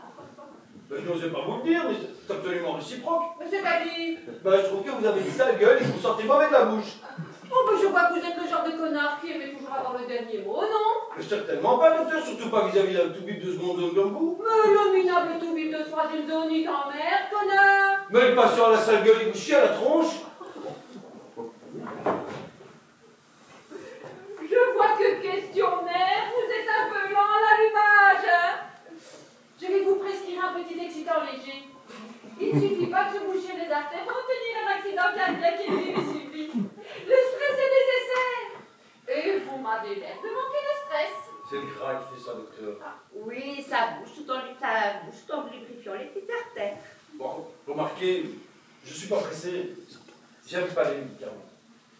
ben, je n'osais pas vous le dire, mais c'est absolument réciproque. Mais c'est pas dit. Ben, je trouve que vous avez une sale gueule et que vous sortez mauvais de la bouche. Oh, ben je vois que vous êtes le genre de connard qui aimait toujours avoir le dernier mot, non? Mais certainement pas, docteur, surtout pas vis-à-vis d'un tout-bip de seconde zone comme vous. Mais le minable tout-bip de 3e zone, il t'emmerde, connard. Mais le patient à la sale gueule, il vous chie à la tronche. Je vois que questionnaire, vous êtes un peu lent à l'allumage, hein? Je vais vous prescrire un petit excitant léger. Il ne suffit pas de se boucher les artères pour obtenir un accident cardiaque et il suffit. Le stress est nécessaire. Et vous m'avez l'air de manquer de stress. C'est le gras qui fait ça, docteur. Oui, ça bouge tout en lubrifiant les petites artères. Bon, remarquez, je ne suis pas pressé. J'aime pas les médicaments.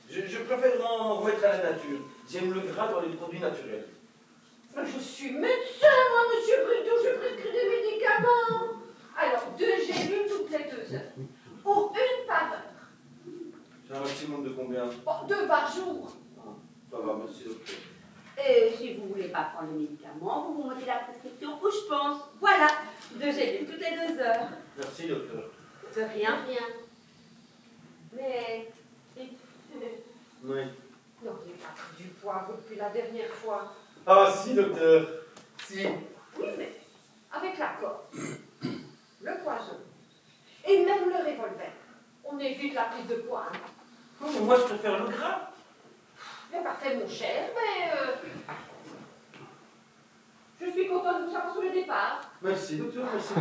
Je préfère m'en remettre à la nature. J'aime le gras dans les produits naturels. Mais je suis médecin, moi, monsieur Britou, je prescris des médicaments. Alors, 2 gélules toutes les 2 heures. Ou 1 par heure. C'est un maximum de combien? Bon, 2 par jour. Ça va, merci, docteur. Et si vous ne voulez pas prendre les médicaments, vous mettez la prescription où je pense. Voilà, 2 gélules toutes les 2 heures. Merci, docteur. De rien. Mais... Oui. Non, j'ai pas pris du poids, vous, depuis la dernière fois. Ah, si, docteur. Si. Oui, mais avec la corde, le poison et même le revolver, on évite la prise de poids. Hein. Non, mais moi, je préfère le gras. Mais parfait, mon cher, mais... je suis contente de vous savoir sur le départ. Merci, docteur, merci.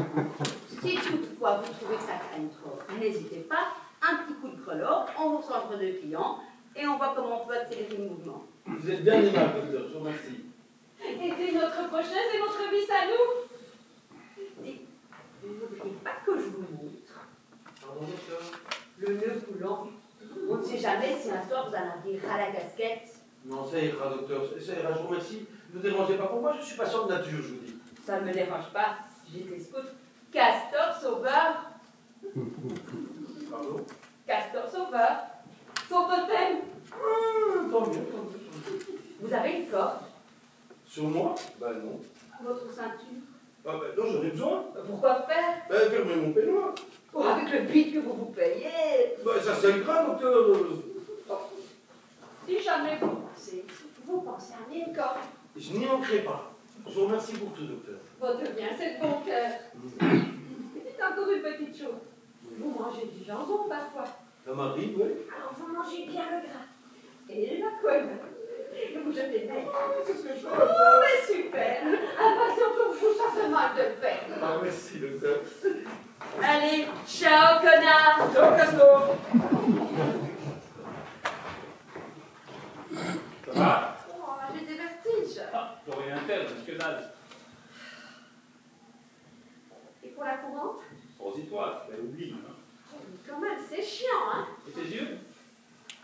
Si toutefois vous trouvez que ça traîne trop, n'hésitez pas, un petit coup de grelot, on vous centre de clients et on voit comment on peut accélérer le mouvement. Vous êtes bien aimable, docteur, je vous remercie. Et c'est notre prochain, c'est votre vice à nous. Et vous ne voudriez pas que je vous montre Pardon, docteur? le nœud coulant? On ne sait jamais si un soir vous en avez ras la casquette. Non, ça ira, docteur, ça ira, je vous remercie. Ne vous dérangez pas pour moi, je suis patient de nature, je vous dis. Ça ne me dérange pas, si j'étais scout. Castor sauveur. Pardon? Castor sauveur. sauveur. Son totem. Tant mieux, tant mieux. Vous avez une corde? Sur moi? Bah non. Votre ceinture? Ah bah non, j'en ai besoin. Pourquoi faire? Bah fermez mon peignoir. Oh, avec le bide que vous vous payez. Bah ça c'est grave, docteur. Si jamais vous pensez à une corde. Je n'y manquerai pas. Je vous remercie pour tout, docteur. Votre bien, c'est de bon cœur. Et dites encore une petite chose. Vous mangez du jambon parfois. Ça m'arrive, oui. Alors vous mangez bien le gras. Et la colle. Et vous jetez le nez. C'est ce que je fais. Oh, mais super. Impatient pour vous, ça fait mal de le faire. Ah, merci, docteur. Allez, ciao, connard. Ciao, Castor. Ça va? Oh, j'ai des vertiges. Ah, l'oreille interne, que dalle. Et pour la courante? Transitoire, mais oublie. Hein. Oh, mais quand même, c'est chiant, hein? Et tes yeux?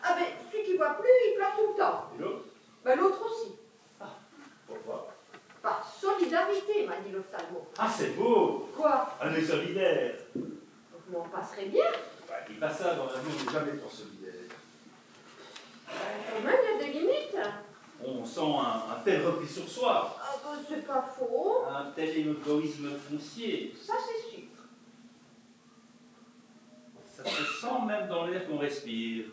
Ah, mais celui qui voit plus, il pleure tout le temps. Et l'autre? Ben, l'autre aussi. Pourquoi? Par solidarité, m'a dit l'ophtalmo. Ah, c'est beau! Quoi? On est solidaire. Vous m'en passerez bien. Bah, dis pas ça, dans la vie, on n'est jamais trop solidaire. Quand même, il y a des limites. On sent un tel repli sur soi, Ah, ben, c'est pas faux. un tel égoïsme foncier. Ça, c'est sûr. Ça se sent même dans l'air qu'on respire.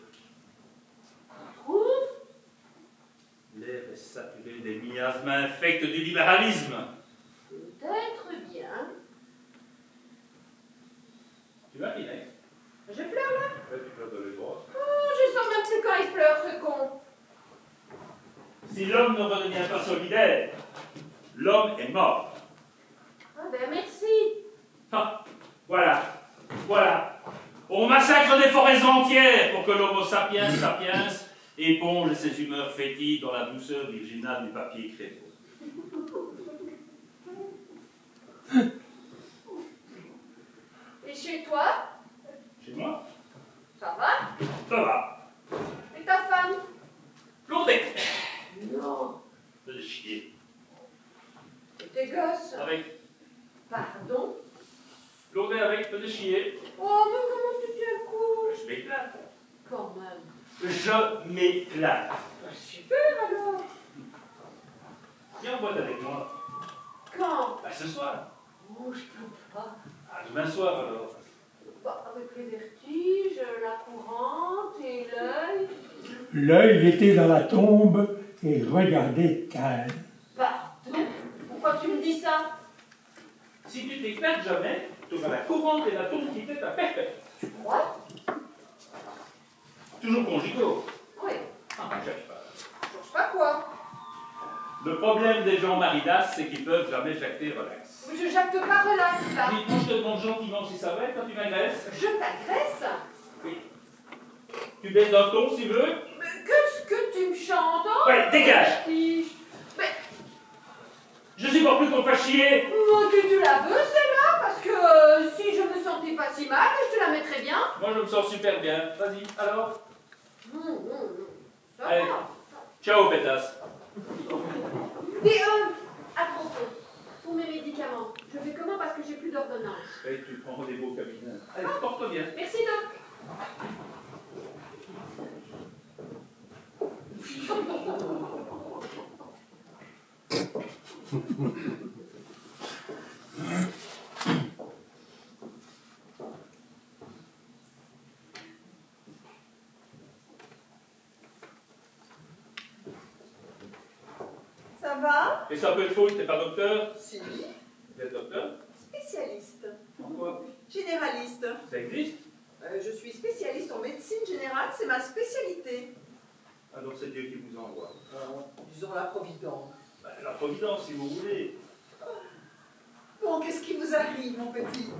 Trouve? L'air est saturé des miasmes infects du libéralisme. Peut-être bien. Tu vas, Inès? Je pleure là? Tu pleures dans les bras. Oh, je sens même plus quand il pleure, ce con. Si l'homme ne redevient pas solidaire, l'homme est mort. Ah ben merci. Ah, voilà, voilà. On massacre des forêts entières pour que l'homo sapiens sapiens éponge ses humeurs fétides dans la douceur virginale du papier créneau. Et chez toi? Chez moi, Ça va? ça va. Et ta femme? Plondé. Non. De chier. Et tes gosses? Avec. Pardon? Plondé avec, de chier. Oh, mais comment tu tiens le coup? Je m'éclate. Quand même. Je m'éclate. Bah, super alors. Viens en boîte avec moi. Quand? Bah, ce soir. Oh, je peux pas. Ah, demain soir alors. Bah, avec les vertiges, la courante et l'œil. L'œil était dans la tombe et regardait calme. Pardon? Pourquoi tu me dis ça? Si tu t'éclates jamais, tu auras la courante et la tombe qui fait ta perpète. Tu crois? Toujours conjugaux. Oui. Ah, cherche pas. Change pas quoi? Le problème des gens maridas, c'est qu'ils peuvent jamais jacter relax. Mais je jacte pas relax là. Dites-moi, je te demande gentiment si ça va quand tu m'agresses. Je t'agresse? Oui. Tu baisses d'un ton si tu veux. Mais qu'est-ce que tu me chantes? Oh, Ouais, dégage. Mais Je supporte plus qu'on fasse chier. tu la veux celle-là? Parce que si je me sentais pas si mal, je te la mettrais bien. Moi, je me sens super bien. Vas-y, alors. Ça Allez. va. Ciao, pétasse. Et à propos, pour mes médicaments, je fais comment parce que j'ai plus d'ordonnance? Et tu prends rendez-vous au cabinet. Allez, porte-toi bien. Merci Doc. Ça va? Et ça peut être faux, t'es pas docteur? Si. Vous êtes docteur? Spécialiste. En quoi? Généraliste. Ça existe? Je suis spécialiste en médecine générale, c'est ma spécialité. Alors c'est Dieu qui vous envoie. Disons la providence. Ben, la providence, si vous voulez. Bon, qu'est-ce qui vous arrive, mon petit?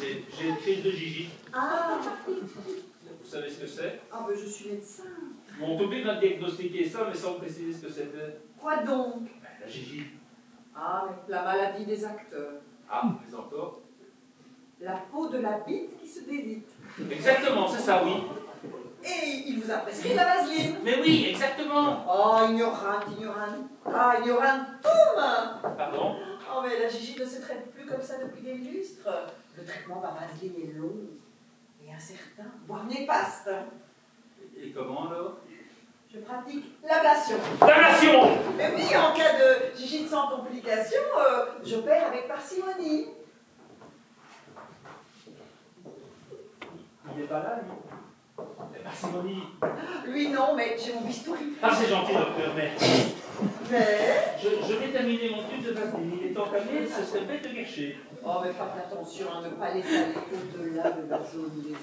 J'ai une crise de Gigi. Ah. Vous savez ce que c'est? Ah, ben je suis médecin. On t'oblige à diagnostiquer ça, mais sans préciser ce que c'était. Quoi donc? Ben, la Gigi. Ah, la maladie des acteurs. Ah, mais encore? La peau de la bite qui se délite. Exactement, c'est ça, oui. Et il vous a prescrit la vaseline. Mais oui, exactement. Oh, ignorante, ignorante. Ah, ignorantum. Pardon? Oh, mais la Gigi Brigitte ne se traite plus comme ça depuis des lustres. Le traitement par vaseline est long et incertain, voire néfaste. Et comment alors? Je pratique l'ablation. L'ablation! Mais oui, en cas de gigite sans complication, j'opère avec parcimonie. Il n'est pas là, lui. Parcimonie. Lui non, mais j'ai mon bistouri. Ah, c'est gentil, docteur, mais... Mais... Je vais terminer mon tube de vaseline. Il est entamé, ce serait bête de gâcher. Oh, mais faites attention à ne pas l'étaler au-delà de la zone lesive.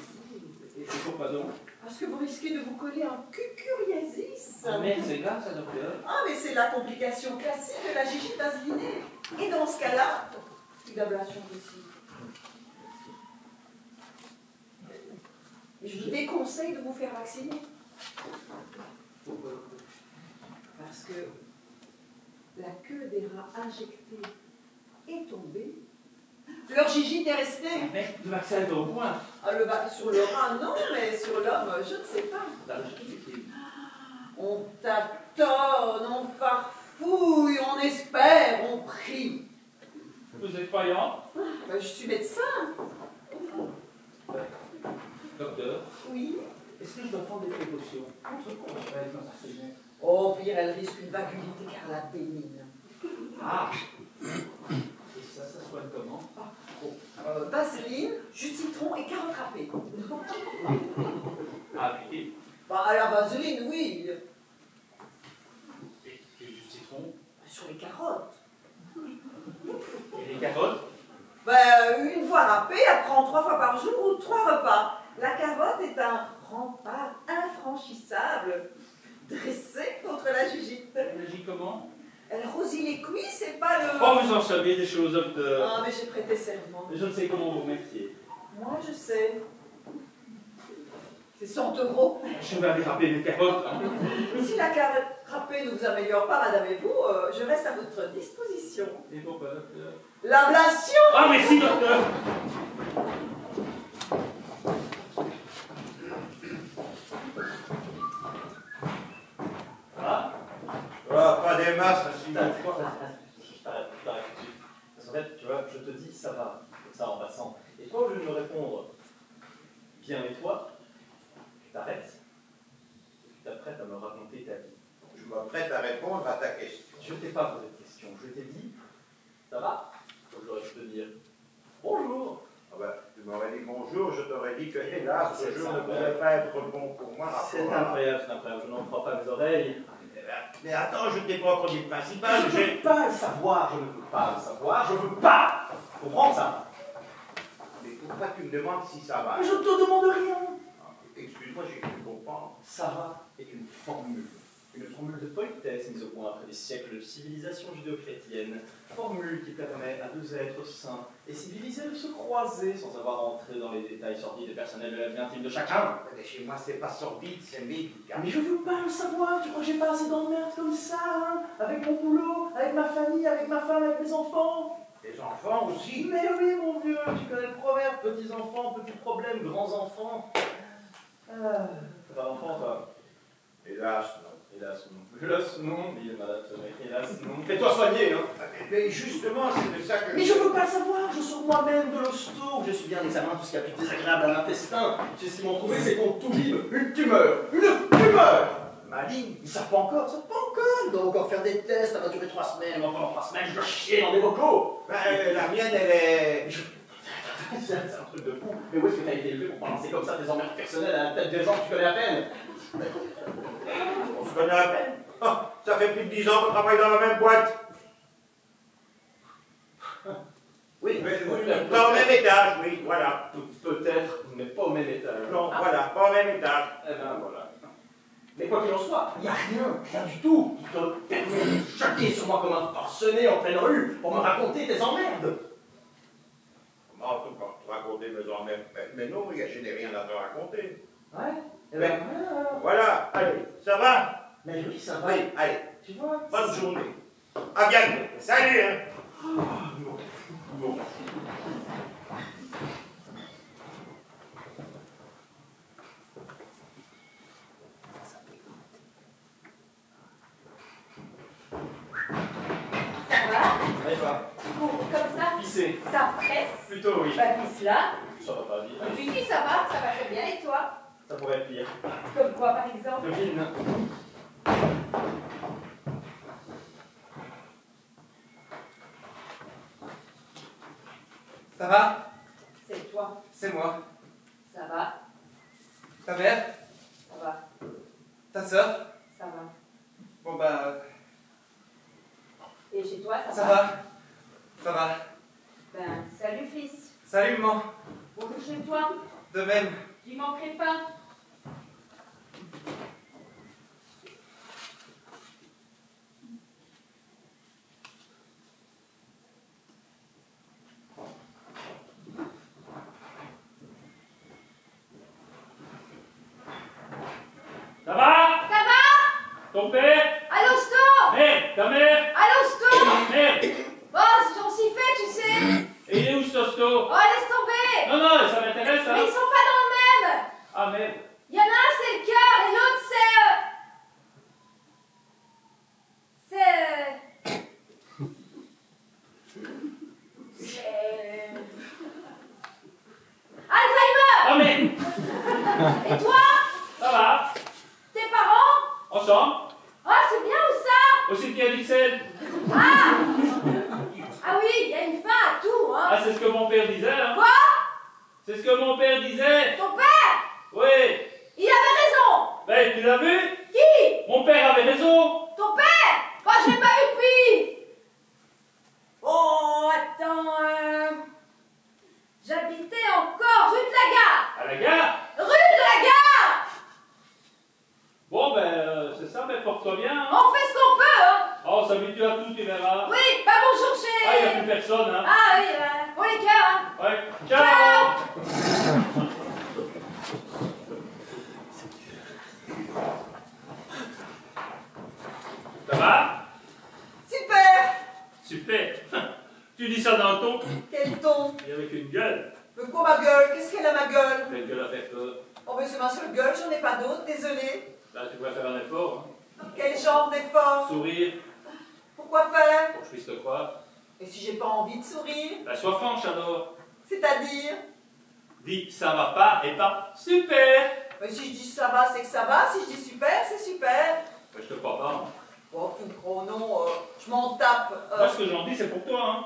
Et pourquoi donc? Parce que vous risquez de vous coller un cucuriasis. Ah merde, c'est grave ça, docteur. Ah, mais c'est la complication classique de la gigite vaselinée. Et dans ce cas-là, une ablation possible. Je vous déconseille de vous faire vacciner. Parce que la queue des rats injectés est tombée. Leur gigite est restée. Mais le vaccin est au point. Ah, sur le rat, non, mais sur l'homme, je ne sais pas. On tâtonne, on farfouille, on espère, on prie. Vous êtes croyant? Ben, je suis médecin. Docteur? Oui. Est-ce que je dois prendre des précautions? Contre quoi je vais avec ma partenaire? Au pire, elle risque une vagulite écarlate bénigne. Ah! Et ça soigne comment? Vaseline, jus de citron et carottes râpées. Ah, oui. Bah, à la vaseline, oui. Et le jus de citron? Sur les carottes. Et les carottes? Ben, une fois râpée, elle prend 3 fois par jour ou 3 repas. La carotte est un rempart infranchissable, dressé contre la gigite. Elle agit comment? Elle rosit les cuisses et pas le... Oh, vous en savez des choses, docteur. Ah, mais j'ai prêté serment. Je ne sais comment vous remercier. Moi, je sais. C'est 100 €. Je vais aller râper mes carottes. Hein. Si la carotte râpée ne vous améliore pas, madame et vous, je reste à votre disposition. Et pourquoi, docteur? L'ablation! Ah, merci, docteur. Ah, pas des masses, aussi. Parce qu'en fait, tu vois, je te dis, ça va, comme ça en passant. Et toi, au lieu de me répondre, bien et toi, tu t'arrêtes. Tu t'apprêtes à me raconter ta vie. Je m'apprête à répondre à ta question. Je ne t'ai pas posé de question, je t'ai dit, ça va? Comme j'aurais pu te dire, bonjour. Ah ben, tu m'aurais dit bonjour, je t'aurais dit que hélas, ce jour ne pourrait pas être bon pour moi. C'est incroyable, je n'en crois pas mes oreilles. Mais attends, je ne t'ai pas encore dit le principal. Je ne veux pas le savoir, je ne veux pas le savoir, je ne veux pas comprendre ça. Mais pourquoi tu me demandes si ça va? Mais je ne te demande rien. Excuse-moi, j'ai cru comprendre. Sarah est une formule de politesse mise au point après des siècles de civilisation judéo-chrétienne, formule qui permet à deux êtres saints et civilisés de se croiser sans avoir à entrer dans les détails sordides et personnels de la vie intime de chacun. Mais chez moi, c'est pas sordide, c'est médical. Mais je veux pas le savoir, tu crois que j'ai pas assez d'emmerde comme ça, hein, avec mon boulot, avec ma famille, avec ma femme, avec mes enfants. Les enfants aussi. Mais oui, mon vieux, tu connais le proverbe, petits enfants, petits problèmes, grands enfants. Ah, t'as pas d'enfant, toi? Hélas, non. Hélas, non. Hélas, non, dit madame ce mec. Hélas, non. Fais-toi soigner, hein. Mais justement, c'est de ça que... Mais je veux pas le savoir, je sors moi-même de l'hosto. Je suis bien examen tout ce qui a plus désagréable à l'intestin. Tu sais ce qu'ils m'ont trouvé, c'est qu'on toubib. Une tumeur. Maligne. Ils savent pas encore, Ils doivent encore faire des tests, ça va durer 3 semaines. Moi, pendant 3 semaines, je dois chier dans des bocaux. La mienne, elle est... C'est un truc de fou. Mais où est-ce que t'as été élevé pour balancer comme ça tes emmerdes personnelles à la tête des gens que tu connais à peine? On se connaît à peine. Oh, ça fait plus de 10 ans qu'on travaille dans la même boîte. Oui, mais pas au même étage, oui, voilà. Peut-être, mais pas au même étage. Non, voilà, pas au même étage. Eh ben voilà. Mais quoi qu'il en soit, il n'y a rien du tout qui te permet de jeter sur moi comme un forcené en pleine rue pour me raconter tes emmerdes. Comment tu peux te raconter mes emmerdes? Mais non, je n'ai rien à te raconter. Ouais. Eh ben voilà, allez, ça va? Mais oui, ça va. Oui, allez. Tu vois? Bonne journée. À bientôt. Salut, hein. Bon. Ça va? Allez, toi. Bon, comme ça, pisser. Ça presse. Plutôt oui. Bah, pisse là. Ça va pas bien. Oui, ça va très bien. Et toi? Ça pourrait être pire. Comme quoi, par exemple? Devine. Ça va? C'est toi. C'est moi. Ça va. Ta mère? Ça va. Ta sœur? Ça va. Bon bah... Et chez toi, ça Ça va? va. Ça va. Ben, salut fils. Salut maman. Bonjour chez toi. De même. J'y manquerai pas. Ça va? Ça va? Ton père? Allô, stop! Merde, ta mère? Allô, stop! Merde! Bon, j'en suis fait, tu sais! Et il est où ce tosto? Oh, laisse tomber! Non, non, ça m'intéresse, hein? Mais ils sont pas dans le même! Ah merde. Il y en a un, c'est le cœur, et l'autre, c'est... Alzheimer! Ah merde! Et toi? Ça va? Tes parents? Ensemble? Ah, c'est bien ou ça? Au cimetière d'Ixelles? Ah! Ah oui, il y a une fin à tout, hein? Ah, c'est ce que mon père disait, hein? Quoi? C'est ce que mon père disait! Ton père? Oui! Il avait raison! Ben, tu l'as vu? Qui? Mon père avait raison! Ton père? Moi, je l'ai pas vu depuis! Oh, attends, j'habitais encore rue de la Gare! À la gare? Rue de la Gare! Bon, ben, c'est ça, mais porte-toi bien, hein? On fait ce qu'on peut, hein? Oh, on s'habitue à tout, tu verras. Oui, bah bonjour chez... Ah, il n'y a plus personne, hein? Ah oui, pour les cœurs, hein? Ouais. Ciao! Ça va? Super! Super! Tu dis ça d'un ton Quel ton? et avec une gueule. Mais quoi ma gueule? Qu'est-ce qu'elle a ma gueule? Quelle gueule à faire peur. Oh mais c'est ma seule gueule, j'en ai pas d'autre, désolée. Là, tu pourrais faire un effort, hein? Quel genre d'effort? Sourire, Pourquoi faire? pour que je puisse te croire. Et si j'ai pas envie de sourire? Ben, sois franche alors. C'est-à-dire? Dis ça va pas et pas super. Mais si je dis ça va, c'est que ça va. Si je dis super, c'est super. Ben, je te crois pas. Hein. Oh, tu me crois, non, je m'en tape. Moi, ce que j'en dis, c'est pour toi, hein?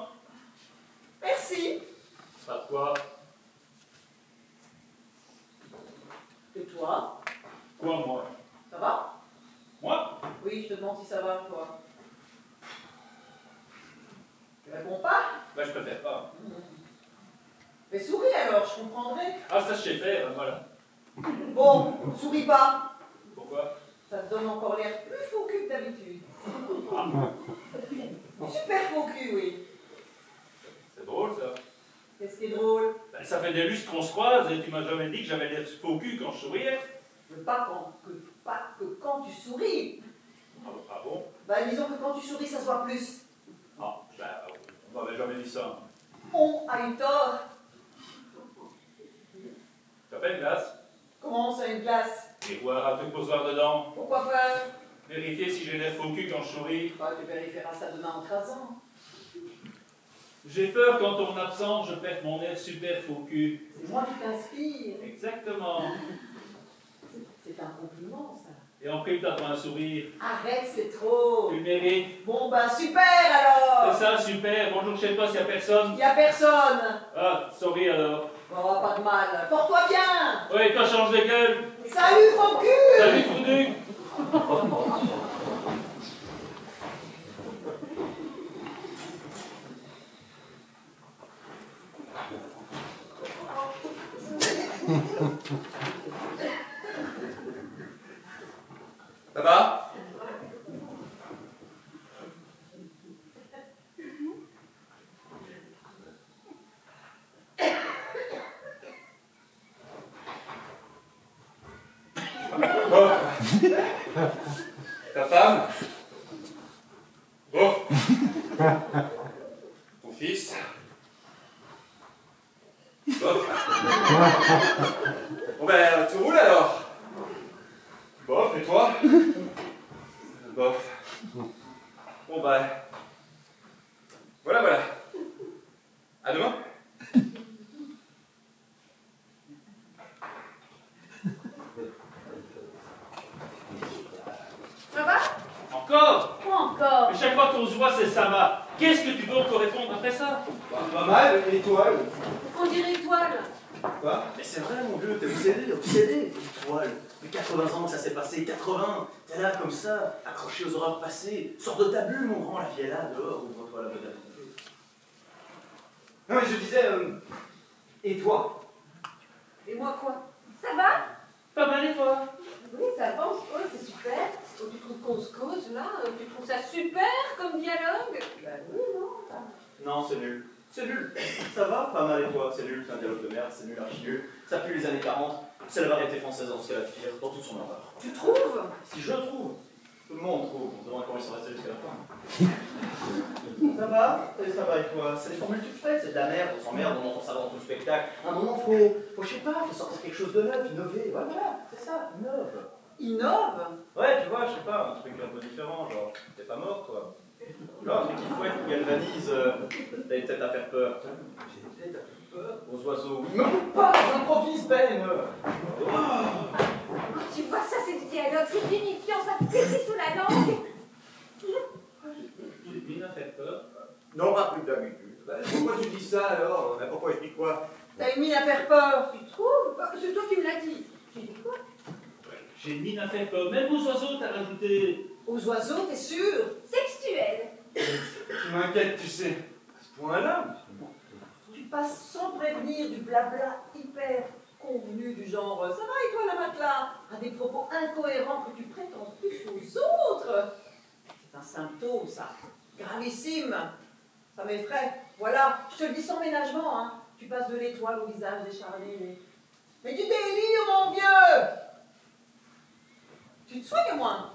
Merci. Pas de quoi? Et toi? Quoi, moi? Ça va? Moi? Oui, je te demande si ça va, toi. Tu réponds pas? Ben, je préfère pas. Mais souris alors, je comprendrai. Ah, ça, je sais faire, voilà. Bon, souris pas. Pourquoi? Ça te donne encore l'air plus faux cul que d'habitude. Super faux cul, oui. C'est drôle, ça. Qu'est-ce qui est drôle? Ben, ça fait des lustres qu'on se croise et tu m'as jamais dit que j'avais l'air faux cul quand je souriais. Mais pas que quand tu souris. Ah bon? Bah disons que quand tu souris, ça se voit plus. Ah, ben, on m'avait jamais dit ça. On a eu tort. T'as pas une glace? Comment ça, une glace? Miroir, un truc pour se voir dedans. Pourquoi faire? Vérifier si j'ai l'air faux cul quand je souris. Bah, tu vérifieras ça demain en 13 ans. J'ai peur qu'en ton absence, je perde mon air super faux cul. C'est moi qui t'inspire. Exactement. C'est un compliment, ça. Et en prime, t'as droit à un sourire. Arrête, c'est trop. Tu le mérites. Bon, bah super alors. C'est ça, super. Bonjour chez toi s'il y a personne. Il y a personne. Ah, souris alors. Oh, pas de mal. Porte-toi bien. Oui, toi change de gueule. Salut, faux cul. Salut, trou du. Ça va? Bon. Ta femme? Bon. Ton fils? Bon. Bon ben, tu roules alors? Bof, et toi? Bof. Bon ben... Voilà. demain. Ça va? Encore? Quoi encore? Mais chaque fois qu'on se voit, c'est ça va. Qu'est-ce que tu veux encore répondre après ça? Pas mal, étoile. On dirait étoile. Quoi? Mais c'est vrai, mon vieux, t'es obsédé. Étoile. Mais 80 ans que ça s'est passé, 80. T'es là comme ça, accroché aux horreurs passées. Sors de ta bulle, mon grand, la vie est là, dehors, ouvre-toi la boîte à pomper. Non, mais je disais, et toi? Et moi quoi? Ça va? Pas mal et toi? Oui, ça avance, ouais, c'est super. Oh, tu trouves qu'on se cause là? Tu trouves ça super comme dialogue? Ben oui, non. Non, c'est nul. C'est nul. Ça va? Pas mal et toi? C'est nul, c'est un dialogue de merde, c'est nul, archi nul. Ça pue les années 40. C'est la variété française en ce qu'elle a de pire, dans toute son horreur. Tu trouves? Si je trouve, tout le monde trouve. On se demande comment ils sont restés jusqu'à la fin. Ça va? Et ça va et toi? C'est des formules toutes faites, c'est de la merde, on s'emmerde, on entend ça dans tout le spectacle. À un moment, faut je sais pas, faut sortir quelque chose de neuf, innover. Ouais, voilà, c'est ça, innove. Innove? Ouais, tu vois, je sais pas, un truc un peu différent, genre, t'es pas mort, toi. Genre, un truc qui fouette, qui galvanise, t'as une tête à faire peur. J'ai une tête à faire peur aux oiseaux. Oui, mais pas, j'improvise, Ben. Oh, tu vois, ça c'est du dialogue, c'est vinifiant, ça te pétit sous la langue. J'ai bien fait peur. Non, pas plus d'habitude. Pourquoi tu dis ça alors? Pourquoi je dis quoi? T'as une mine à faire peur. Tu trouves? Bah, c'est toi qui me l'as dit. J'ai dit quoi? J'ai une mine à faire peur. Même aux oiseaux, t'as rajouté. Aux oiseaux, t'es sûr? Textuel. Tu m'inquiètes, tu sais. À ce point-là? Tu passes sans prévenir du blabla hyper convenu du genre ça va et toi la matelas? À des propos incohérents que tu prétends plus aux autres. C'est un symptôme, ça. Gravissime. Ça m'effraie. Voilà, je te le dis sans ménagement, hein. Tu passes de l'étoile au visage décharné. Mais tu délires, mon vieux! Tu te soignes, moi?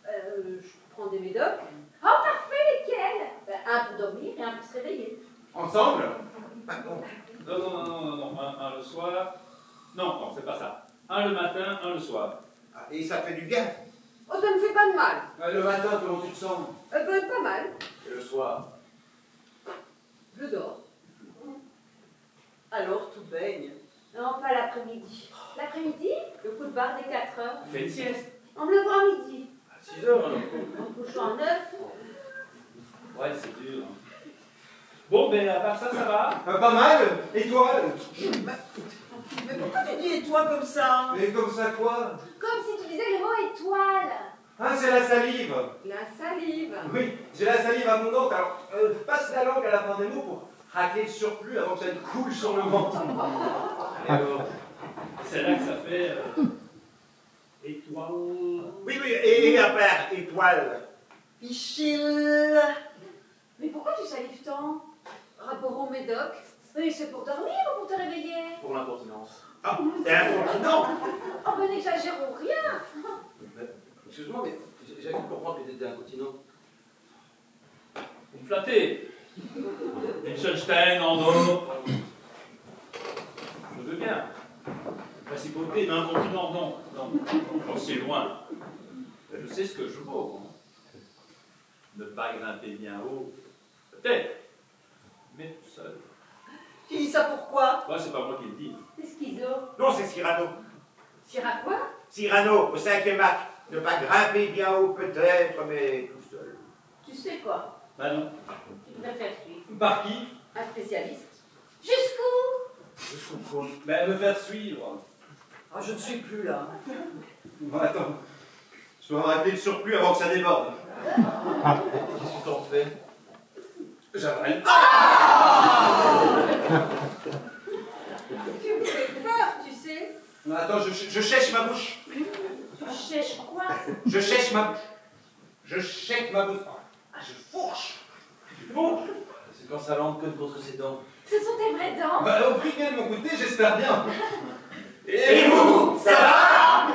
Je prends des médocs. Oh, parfait, lesquels? Ben, un pour dormir et un pour se réveiller. Ensemble? Non. Un le soir. Non, c'est pas ça. Un le matin, un le soir. Et ça fait du bien. Oh, ça me fait pas de mal. Le matin, comment tu te sens? Ben, pas mal. Et le soir? Je dors. Alors, tout baigne. Non, pas l'après-midi. L'après-midi, le coup de barre des 4 heures. Fais une sieste. En me levant à midi. À 6 heures alors. En me couchant à 9. Ouais, c'est dur. Bon, ben à part ça, ça va? Pas mal, étoile. Mais pourquoi tu dis étoile comme ça? Mais comme ça quoi? Comme si tu disais le mot étoile. Ah, c'est la salive. La salive. Oui, j'ai la salive abondante, alors passe la langue à la fin des mots pour racler le surplus avant que ça ne coule sur le ventre. Alors, C'est là que ça fait. Étoile. Oui, et à part étoile. Pichil. Mais pourquoi tu salives tant? Rapport au médoc? Oui, c'est pour dormir ou pour te réveiller? Pour l'incontinence. Ah, c'est incontinent. Oh, ben n'exagérons rien. Excuse-moi, mais j'ai cru comprendre que t'étais incontinent. Vous me flattez. Liechtenstein, Andorre. Je veux bien. Principauté, mais incontinent, non. Oh, c'est loin. Je sais ce que je vaux. Ne pas grimper bien haut. Peut-être. Mais tout seul. Tu dis ça pourquoi? Ouais, c'est pas moi qui le dis. C'est schizo. Non, c'est Cyrano. Syrah quoi? Cyrano, au 5e acte. Ne pas grimper bien haut peut-être, mais tout seul. Tu sais quoi? Bah non. Tu préfères suivre. Par qui? Un spécialiste. Jusqu'où? Je comprends. Ben, me faire suivre. Ah, je ne suis plus là. bon, attends, je dois racler le surplus avant que ça déborde. Qu'est-ce que t'en fais? J'avale. Tu me fais peur, tu sais. Attends, je cherche ma bouche. Tu cherches quoi? Je cherche ma bouche. Je chèque ma bouche. Je fourche. Tu fourches? C'est quand ça lampe que contre ses dents. Ce sont tes vraies dents. Bah, au prix de mon côté, j'espère bien. Et vous, ça va?